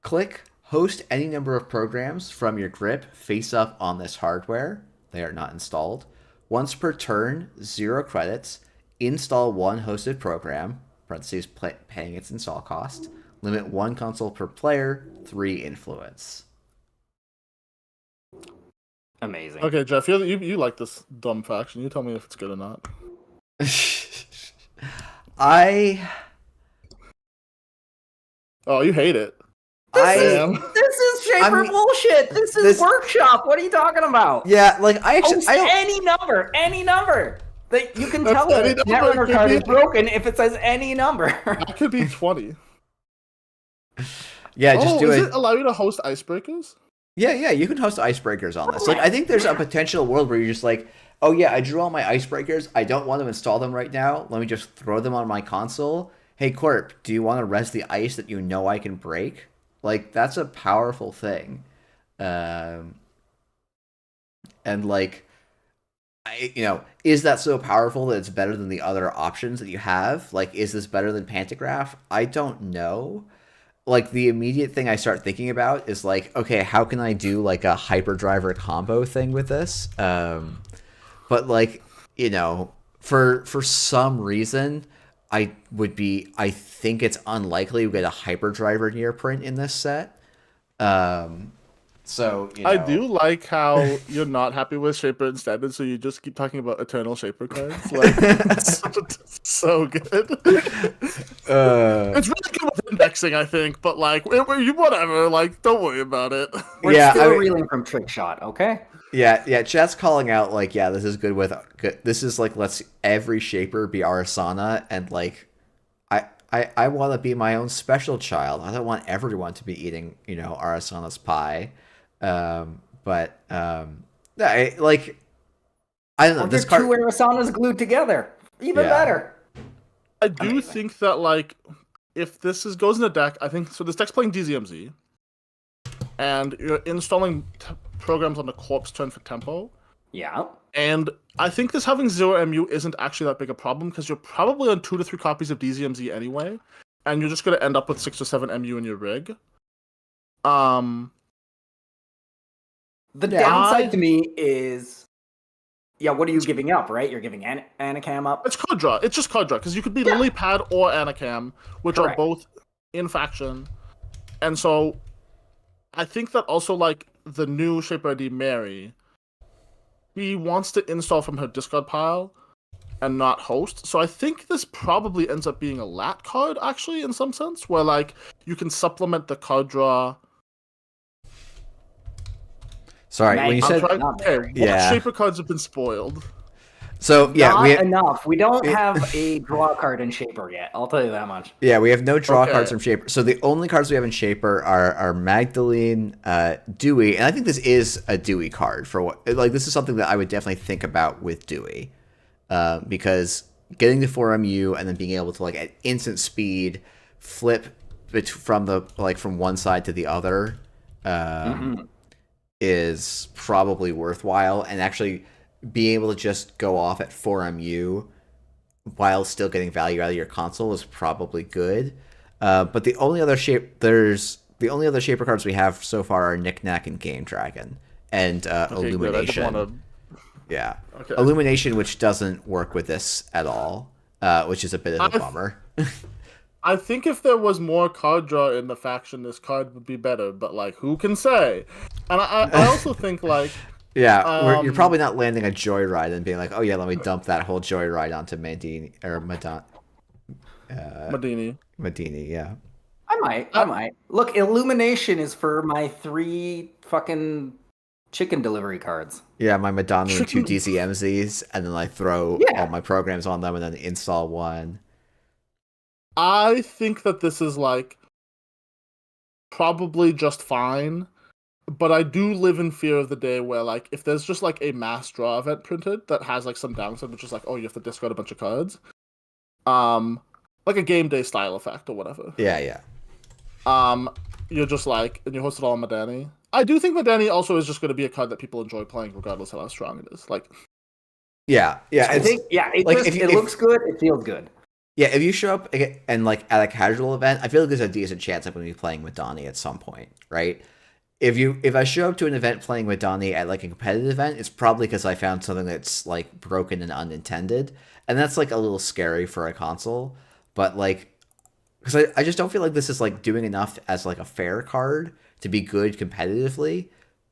Speaker 3: Click host any number of programs from your grip face up on this hardware. They are not installed. Once per turn, 0 credits. Install 1 hosted program, parentheses paying its install cost. Limit 1 console per player, 3 influence.
Speaker 2: Amazing.
Speaker 1: Okay, Jeff, you like this dumb faction. You tell me if it's good or not. Oh, you hate it.
Speaker 2: This
Speaker 1: Damn.
Speaker 2: is Shaper bullshit. This is workshop. What are you talking about?
Speaker 3: Yeah, like I actually
Speaker 2: Host
Speaker 3: I don't,
Speaker 2: any number. That you can
Speaker 1: That's
Speaker 2: tell
Speaker 1: any
Speaker 2: it.
Speaker 1: number,
Speaker 2: Netrunner
Speaker 1: it could
Speaker 2: card
Speaker 1: be-
Speaker 2: is broken if it says any number.
Speaker 1: It could be 20.
Speaker 3: yeah, just do
Speaker 1: does
Speaker 3: it.
Speaker 1: it allow you to host icebreakers?
Speaker 3: Yeah, you can host icebreakers on this. Like, I think there's a potential world where you're just like, oh yeah, I drew all my icebreakers. I don't want to install them right now. Let me just throw them on my console. Hey, Corp, do you want to res the ice that you know I can break? Like, that's a powerful thing. And like, is that so powerful that it's better than the other options that you have? Like, is this better than Pantograph? I don't know. Like, the immediate thing I start thinking about is like, okay, how can I do like a hyperdriver combo thing with this? But like, for some reason, I think it's unlikely we get a hyperdriver nearprint in this set. So
Speaker 1: I do like how you're not happy with Shaper and Standard, so you just keep talking about Eternal Shaper cards. Like, it's so good. It's really good with indexing, I think, but like, whatever. Like, don't worry about it.
Speaker 2: We're still reeling from Trick Shot, okay?
Speaker 3: Yeah. Chat's calling out like, yeah, this is good with good. This is like, let's every Shaper be Arasana, and like, I want to be my own special child. I don't want everyone to be eating, Arasana's pie. I don't know. This card,
Speaker 2: two Arisanas glued together. Even better.
Speaker 1: I do think that like, if this goes in a deck, I think so. This deck's playing DZMZ, and you're installing programs on the corpse turn for tempo.
Speaker 2: Yeah.
Speaker 1: And I think this having 0 MU isn't actually that big a problem because you're probably on 2 to 3 copies of DZMZ anyway, and you're just going to end up with 6 or 7 MU in your rig.
Speaker 2: The downside to me is, what are you giving up, right? You're giving Anacam up?
Speaker 1: It's card draw. It's just card draw because you could be Lily Pad or Anacam, which are both in faction. And so I think that also like the new Shaper ID Mary, he wants to install from her discard pile and not host. So I think this probably ends up being a lat card, actually, in some sense, where like you can supplement the card draw.
Speaker 3: Sorry, when you said
Speaker 1: what Shaper cards have been spoiled?
Speaker 3: So
Speaker 2: not enough. We don't have a draw card in Shaper yet. I'll tell you that much.
Speaker 3: Yeah, we have no draw cards from Shaper. So the only cards we have in Shaper are Magdalene, Dewey, and I think this is a Dewey card for what. Like, this is something that I would definitely think about with Dewey, because getting the 4MU and then being able to like at instant speed flip from one side to the other is probably worthwhile, and actually being able to just go off at 4MU while still getting value out of your console is probably good. But the only other Shaper cards we have so far are Knick-Knack and Game Dragon and Illumination. Yeah.
Speaker 1: Okay.
Speaker 3: Illumination, which doesn't work with this at all, which is a bit of a bummer.
Speaker 1: I think if there was more card draw in the faction, this card would be better. But like, who can say? And I also think like,
Speaker 3: yeah, you're probably not landing a joyride and being like, oh yeah, let me dump that whole joyride onto Madani or Madini. Yeah.
Speaker 2: I might. Look, Illumination is for my 3 fucking chicken delivery cards.
Speaker 3: Yeah, my Madani and 2 DZMZs, and then I throw all my programs on them and then install one.
Speaker 1: I think that this is like probably just fine, but I do live in fear of the day where like if there's just like a mass draw event printed that has like some downside, which is like, oh, you have to discard a bunch of cards, like a game day style effect or whatever.
Speaker 3: Yeah.
Speaker 1: You're just like, and you host it all on Madani. I do think Madani also is just going to be a card that people enjoy playing regardless of how strong it is. Like,
Speaker 3: yeah.
Speaker 2: I think it like, it looks good, it feels good.
Speaker 3: Yeah, if you show up and like at a casual event, I feel like there's a decent chance I'm going to be playing with Donnie at some point, right? If I show up to an event playing with Donnie at like a competitive event, it's probably because I found something that's like broken and unintended, and that's like a little scary for a console. But like, because I just don't feel like this is like doing enough as like a fair card to be good competitively.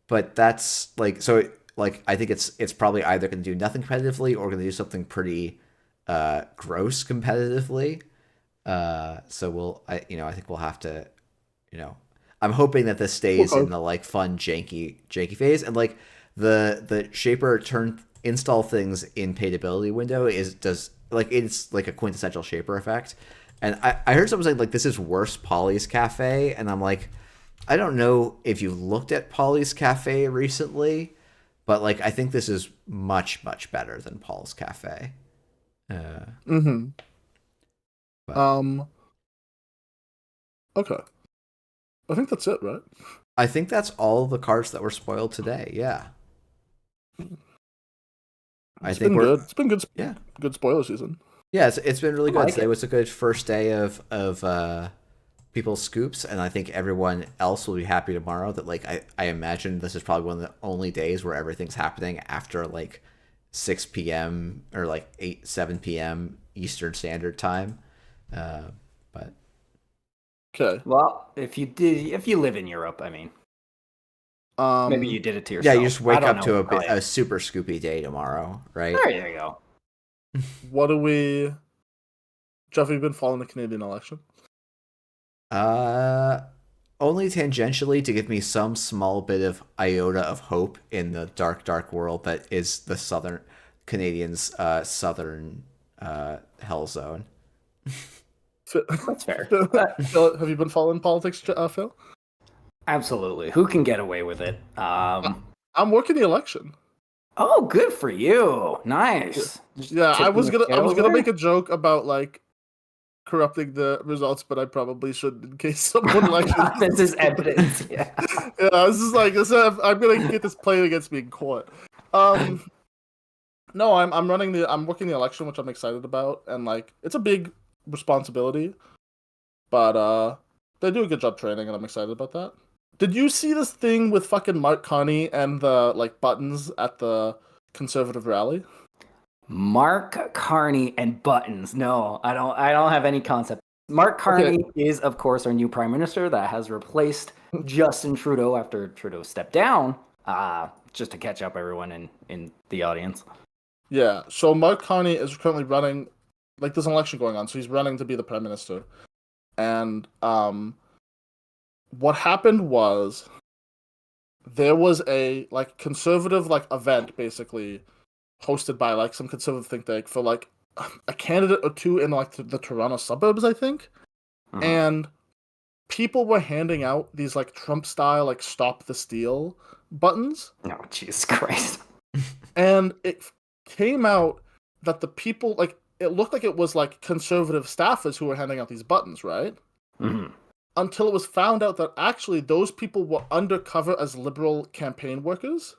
Speaker 3: But that's like so like I think it's probably either going to do nothing competitively or going to do something pretty gross competitively. So I think we'll have to, I'm hoping that this stays in the like fun janky phase, and like the shaper turn install things in paidability window it's like a quintessential shaper effect. And I heard someone saying like this is worse Polly's Cafe, and I'm like, I don't know if you looked at Polly's Cafe recently, but like I think this is much better than Paul's Cafe.
Speaker 1: Okay. I think that's it, right?
Speaker 3: I think that's all the cards that were spoiled today. Yeah.
Speaker 1: It's been good. It's been good. Yeah, good spoiler season.
Speaker 3: Yeah, it's been really good. Today was a good first day of people's scoops, and I think everyone else will be happy tomorrow. That like I imagine this is probably one of the only days where everything's happening after like 6 p.m. or like 7 p.m. Eastern Standard Time. But
Speaker 1: okay.
Speaker 2: Well, if you live in Europe, I mean, maybe you did it to yourself.
Speaker 3: Yeah, you just wake up to a super scoopy day tomorrow, right?
Speaker 2: There you go.
Speaker 1: What do we... Jeff, have you been following the Canadian election?
Speaker 3: Only tangentially to give me some small bit of iota of hope in the dark world that is the southern Canadians' southern hell zone.
Speaker 2: That's fair.
Speaker 1: Phil, have you been following politics, Phil?
Speaker 2: Absolutely. Who can get away with it?
Speaker 1: I'm working the election.
Speaker 2: Oh, good for you! Nice.
Speaker 1: Yeah, I was gonna make a joke about like corrupting the results, but I probably shouldn't in case someone like
Speaker 2: this is evidence. Yeah.
Speaker 1: Yeah, this is like I'm gonna get this played against me in court. No, I'm working the election, which I'm excited about, and like it's a big responsibility, but they do a good job training, and I'm excited about that. Did you see this thing with fucking Mark Carney and the like buttons at the conservative rally?
Speaker 2: Mark Carney and buttons. No, I don't have any concept. Mark Carney is, of course, our new prime minister that has replaced Justin Trudeau after Trudeau stepped down. Just to catch up everyone in the audience.
Speaker 1: Yeah, so Mark Carney is currently running, like there's an election going on, so he's running to be the prime minister. And what happened was there was a like conservative like event basically hosted by like some conservative think tank for like a candidate or two in like the Toronto suburbs, I think. Uh-huh. And people were handing out these like Trump style like stop the steal buttons.
Speaker 2: Oh, Jesus Christ.
Speaker 1: And it came out that the people like it looked like it was like conservative staffers who were handing out these buttons, right?
Speaker 2: Mm-hmm.
Speaker 1: Until it was found out that actually those people were undercover as liberal campaign workers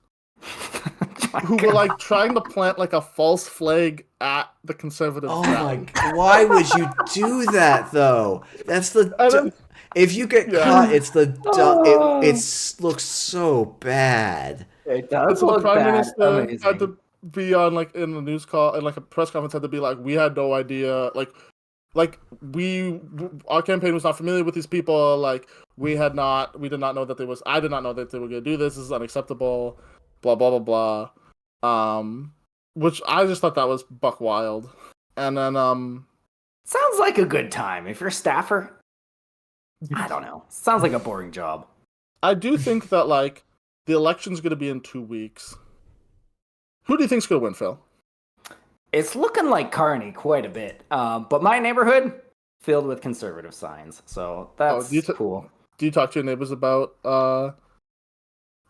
Speaker 1: who were like trying to plant like a false flag at the conservative.
Speaker 3: Oh my God. Why would you do that though? That's the if you get caught, it's the it looks so bad.
Speaker 2: It does look
Speaker 1: the prime
Speaker 2: bad.
Speaker 1: minister had to be on like in the news call and like a press conference had to be like, we had no idea, like our campaign was not familiar with these people, like we did not know that I did not know that they were gonna do this. This is unacceptable, blah blah blah blah. Which I just thought that was buck wild. And then
Speaker 2: sounds like a good time if you're a staffer. I don't know. Sounds like a boring job.
Speaker 1: I do think that like the election's gonna be in 2 weeks. Who do you think's gonna win, Phil?
Speaker 2: It's looking like Kearney quite a bit, but my neighborhood filled with conservative signs, so that's cool.
Speaker 1: Do you talk to your neighbors about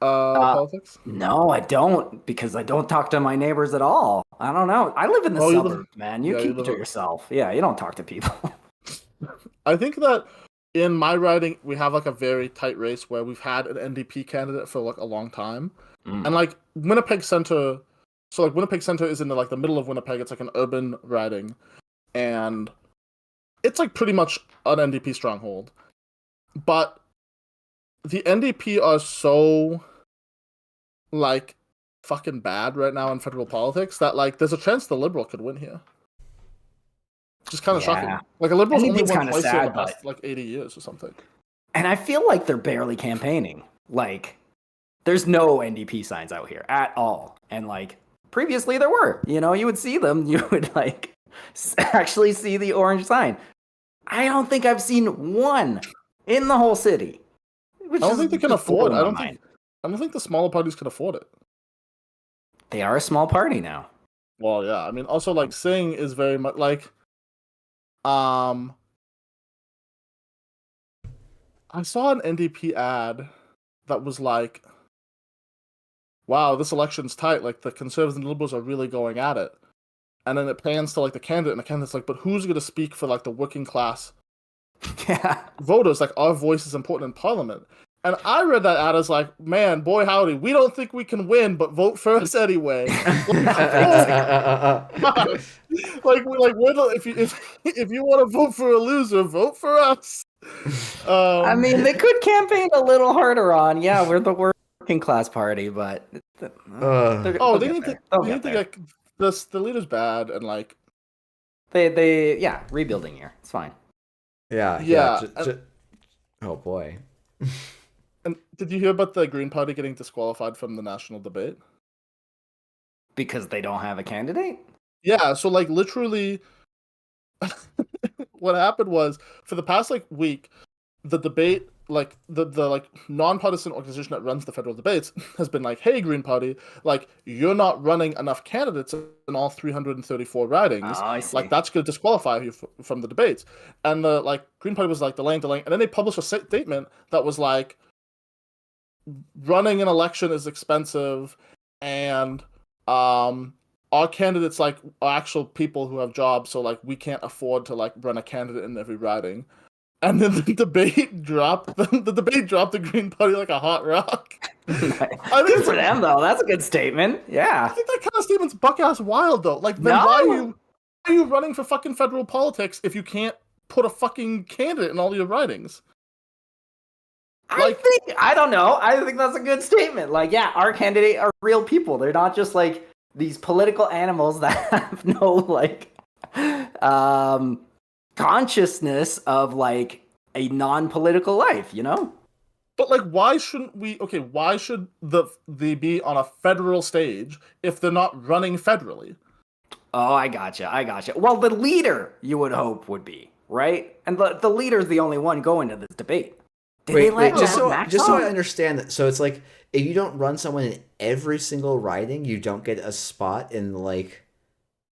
Speaker 1: politics?
Speaker 2: No, I don't, because I don't talk to my neighbors at all. I don't know. I live in the suburbs, man. You keep it to yourself. Yeah, you don't talk to people.
Speaker 1: I think that in my riding, we have like a very tight race where we've had an NDP candidate for like a long time, and like Winnipeg Center. So like Winnipeg Center is in the, like the middle of Winnipeg. It's like an urban riding, and it's like pretty much an NDP stronghold. But the NDP are so like fucking bad right now in federal politics that like there's a chance the Liberal could win here. Just kind of shocking. Like a Liberal's only won twice in the past like 80 years or something.
Speaker 2: And I feel like they're barely campaigning. Like there's no NDP signs out here at all. And like previously there were, you know, you would see them, you would like actually see the orange sign. I don't think I've seen one in the whole city.
Speaker 1: I don't think they can afford it. I don't think the smaller parties can afford it.
Speaker 2: They are a small party now.
Speaker 1: Well, yeah. I mean, also like Singh is very much like I saw an NDP ad that was like, wow, this election's tight. Like, the Conservatives and Liberals are really going at it. And then it pans to, like, the candidate, and the candidate's like, but who's going to speak for, like, the working class voters? Like, our voice is important in Parliament. And I read that ad as like, man, boy howdy, we don't think we can win, but vote for us anyway. If you want to vote for a loser, vote for us.
Speaker 2: I mean, they could campaign a little harder on. Yeah, we're the working class party, but
Speaker 1: they need to get the leader's bad and like
Speaker 2: they rebuilding year. It's fine.
Speaker 3: Yeah. Oh boy.
Speaker 1: And did you hear about the Green Party getting disqualified from the national debate?
Speaker 2: Because they don't have a candidate?
Speaker 1: Yeah, so like literally what happened was for the past like week, the debate, like the like nonpartisan organization that runs the federal debates has been like, hey, Green Party, like you're not running enough candidates in all 334 ridings.
Speaker 2: Oh, I see.
Speaker 1: Like that's going to disqualify you from the debates. And the like Green Party was like delaying, and then they published a statement that was like, running an election is expensive, and our candidates like are actual people who have jobs, so like we can't afford to like run a candidate in every riding. And then the debate dropped the Green Party like a hot rock.
Speaker 2: Good for them though. That's a good statement. Yeah.
Speaker 1: I think that kind of statement's buck-ass wild though. Like then why are you running for fucking federal politics if you can't put a fucking candidate in all your ridings?
Speaker 2: I don't know. I think that's a good statement. Like, yeah, our candidate are real people. They're not just like these political animals that have no like consciousness of like a non-political life, you know?
Speaker 1: But like, why should they be on a federal stage if they're not running federally?
Speaker 2: Oh, I gotcha. Well, the leader you would hope would be, right? And the leader's the only one going to this debate.
Speaker 3: Just so I understand that, so it's like if you don't run someone in every single riding, you don't get a spot in like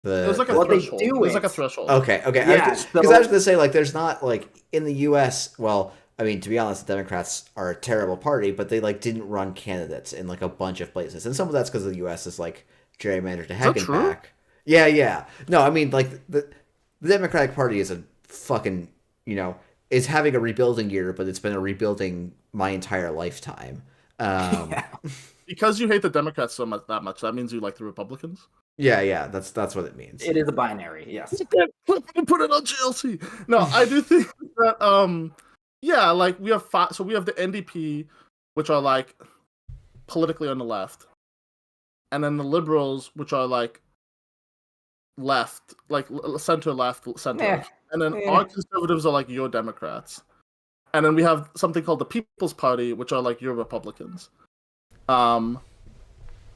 Speaker 3: the.
Speaker 1: There's like a threshold. There's like a threshold.
Speaker 3: Okay.
Speaker 2: Yeah,
Speaker 3: because I was gonna say like there's not like in the U.S. Well, I mean to be honest, the Democrats are a terrible party, but they like didn't run candidates in like a bunch of places, and some of that's because the U.S. is like gerrymandered to heck and back. Yeah. No, I mean like the Democratic Party is a fucking is having a rebuilding year, but it's been a rebuilding my entire lifetime.
Speaker 1: Because you hate the Democrats that much, that means you like the Republicans?
Speaker 3: Yeah, that's what it means.
Speaker 2: It is a binary, yes.
Speaker 1: Put it on GLC. No, I do think that, like we have so we have the NDP, which are like politically on the left. and then the Liberals, which are like left, like center left, center,
Speaker 2: Yeah.
Speaker 1: and then
Speaker 2: Yeah.
Speaker 1: our Conservatives are like your Democrats, and then we have something called the People's Party, which are like your Republicans. I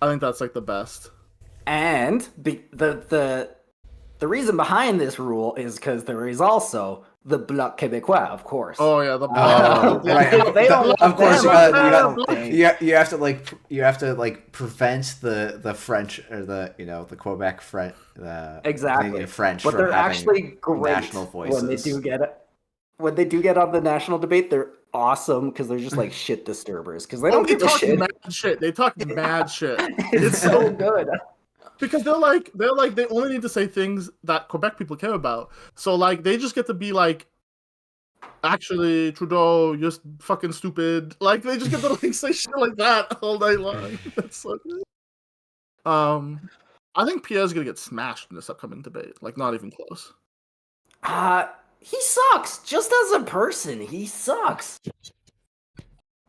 Speaker 1: think that's like the best.
Speaker 2: And the reason behind this rule is because there is also the Bloc Québécois, of course.
Speaker 1: Oh yeah, the
Speaker 3: right.
Speaker 2: They don't
Speaker 3: Of course,
Speaker 2: want
Speaker 3: you have to like prevent the French or the Quebec French, the
Speaker 2: Exactly.
Speaker 3: Canadian French,
Speaker 2: but
Speaker 3: from
Speaker 2: they're
Speaker 3: having
Speaker 2: actually great
Speaker 3: national voices.
Speaker 2: when they do get on the national debate. They're awesome because they're just like shit disturbers because they don't
Speaker 1: they
Speaker 2: give a
Speaker 1: talk
Speaker 2: shit.
Speaker 1: mad shit. They talk mad shit.
Speaker 2: It's so good.
Speaker 1: Because they're like they only need to say things that Quebec people care about. So like they just get to be like, actually Trudeau, you're fucking stupid. Like they just get to like say shit like that all night long. That's so good. I think Pierre's gonna get smashed in this upcoming debate. Like not even close.
Speaker 2: He sucks. Just as a person, he sucks.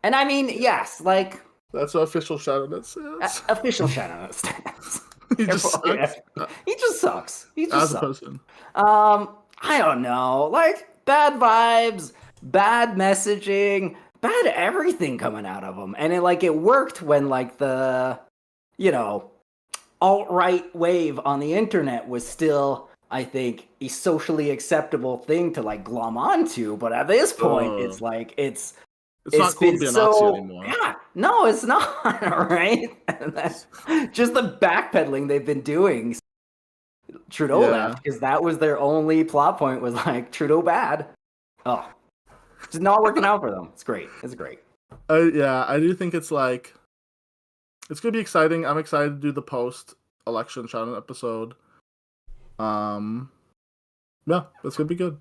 Speaker 2: And I mean, yes, like
Speaker 1: That's our official Shadownet says.
Speaker 2: official shout-out stance.
Speaker 1: He just sucks.
Speaker 2: He just sucks. He just
Speaker 1: As a
Speaker 2: sucks.
Speaker 1: person.
Speaker 2: I don't know. Like bad vibes, bad messaging, bad everything coming out of him. And it worked when like the alt-right wave on the internet was still, I think, a socially acceptable thing to like glom onto, but at this point it's like it's
Speaker 1: not cool to be a Nazi anymore.
Speaker 2: Yeah, no, it's not, right? And that's just the backpedaling they've been doing. Trudeau left because that was their only plot point, was like Trudeau bad. Oh, it's not working out for them. It's great. It's great.
Speaker 1: I do think it's like it's gonna be exciting. I'm excited to do the post-election Shannon episode. Yeah, that's gonna be good.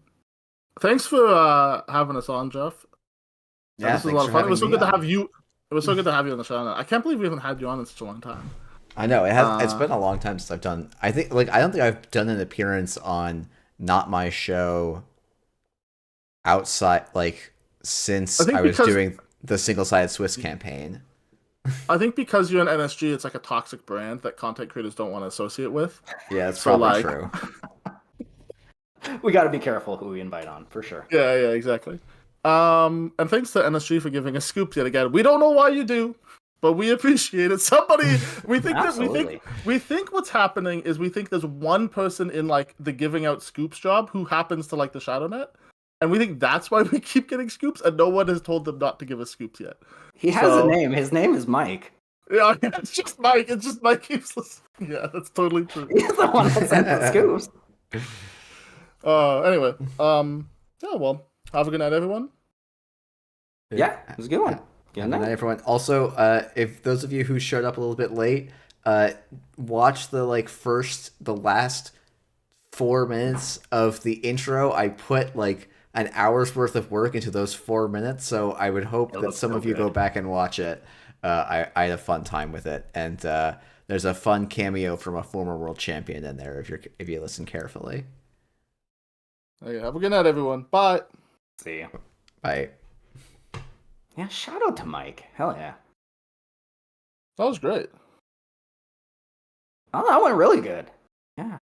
Speaker 1: Thanks for having us on, Jeff.
Speaker 3: Yeah,
Speaker 1: this was a lot of fun. It was so good to have you. It was so good to have you on the show. I can't believe we haven't had you on in such a long time.
Speaker 3: I know it has. It's been a long time since I've done. I don't think I've done an appearance on Not My Show outside since I was doing the single-sided Swiss campaign.
Speaker 1: I think because you're an NSG, it's like a toxic brand that content creators don't want to associate with.
Speaker 3: Yeah, that's probably true.
Speaker 2: We got to be careful who we invite on, for sure.
Speaker 1: Yeah, exactly. And thanks to NSG for giving us scoops yet again. We don't know why you do, but we appreciate it. Somebody, we think what's happening is we think there's one person in like the giving out scoops job who happens to like the Shadownet, and we think that's why we keep getting scoops, and no one has told them not to give us scoops yet.
Speaker 2: He has a name. His name is Mike.
Speaker 1: Yeah, it's just Mike. It's just Mike keeps listening. Yeah, that's totally true.
Speaker 2: He's the one that sent the scoops.
Speaker 1: Anyway, yeah, well, have a good night, everyone.
Speaker 2: Yeah, it was a good one.
Speaker 3: Good night, everyone. Also, if those of you who showed up a little bit late, watch the last 4 minutes of the intro. I put like an hour's worth of work into those 4 minutes, so I would hope that some of you go back and watch it. I had a fun time with it, and there's a fun cameo from a former world champion in there if you listen carefully.
Speaker 1: Okay, have a good night, everyone. Bye.
Speaker 2: See you.
Speaker 3: Bye.
Speaker 2: Yeah, shout out to Mike. Hell yeah.
Speaker 1: That was great.
Speaker 2: Oh, that went really good. Yeah.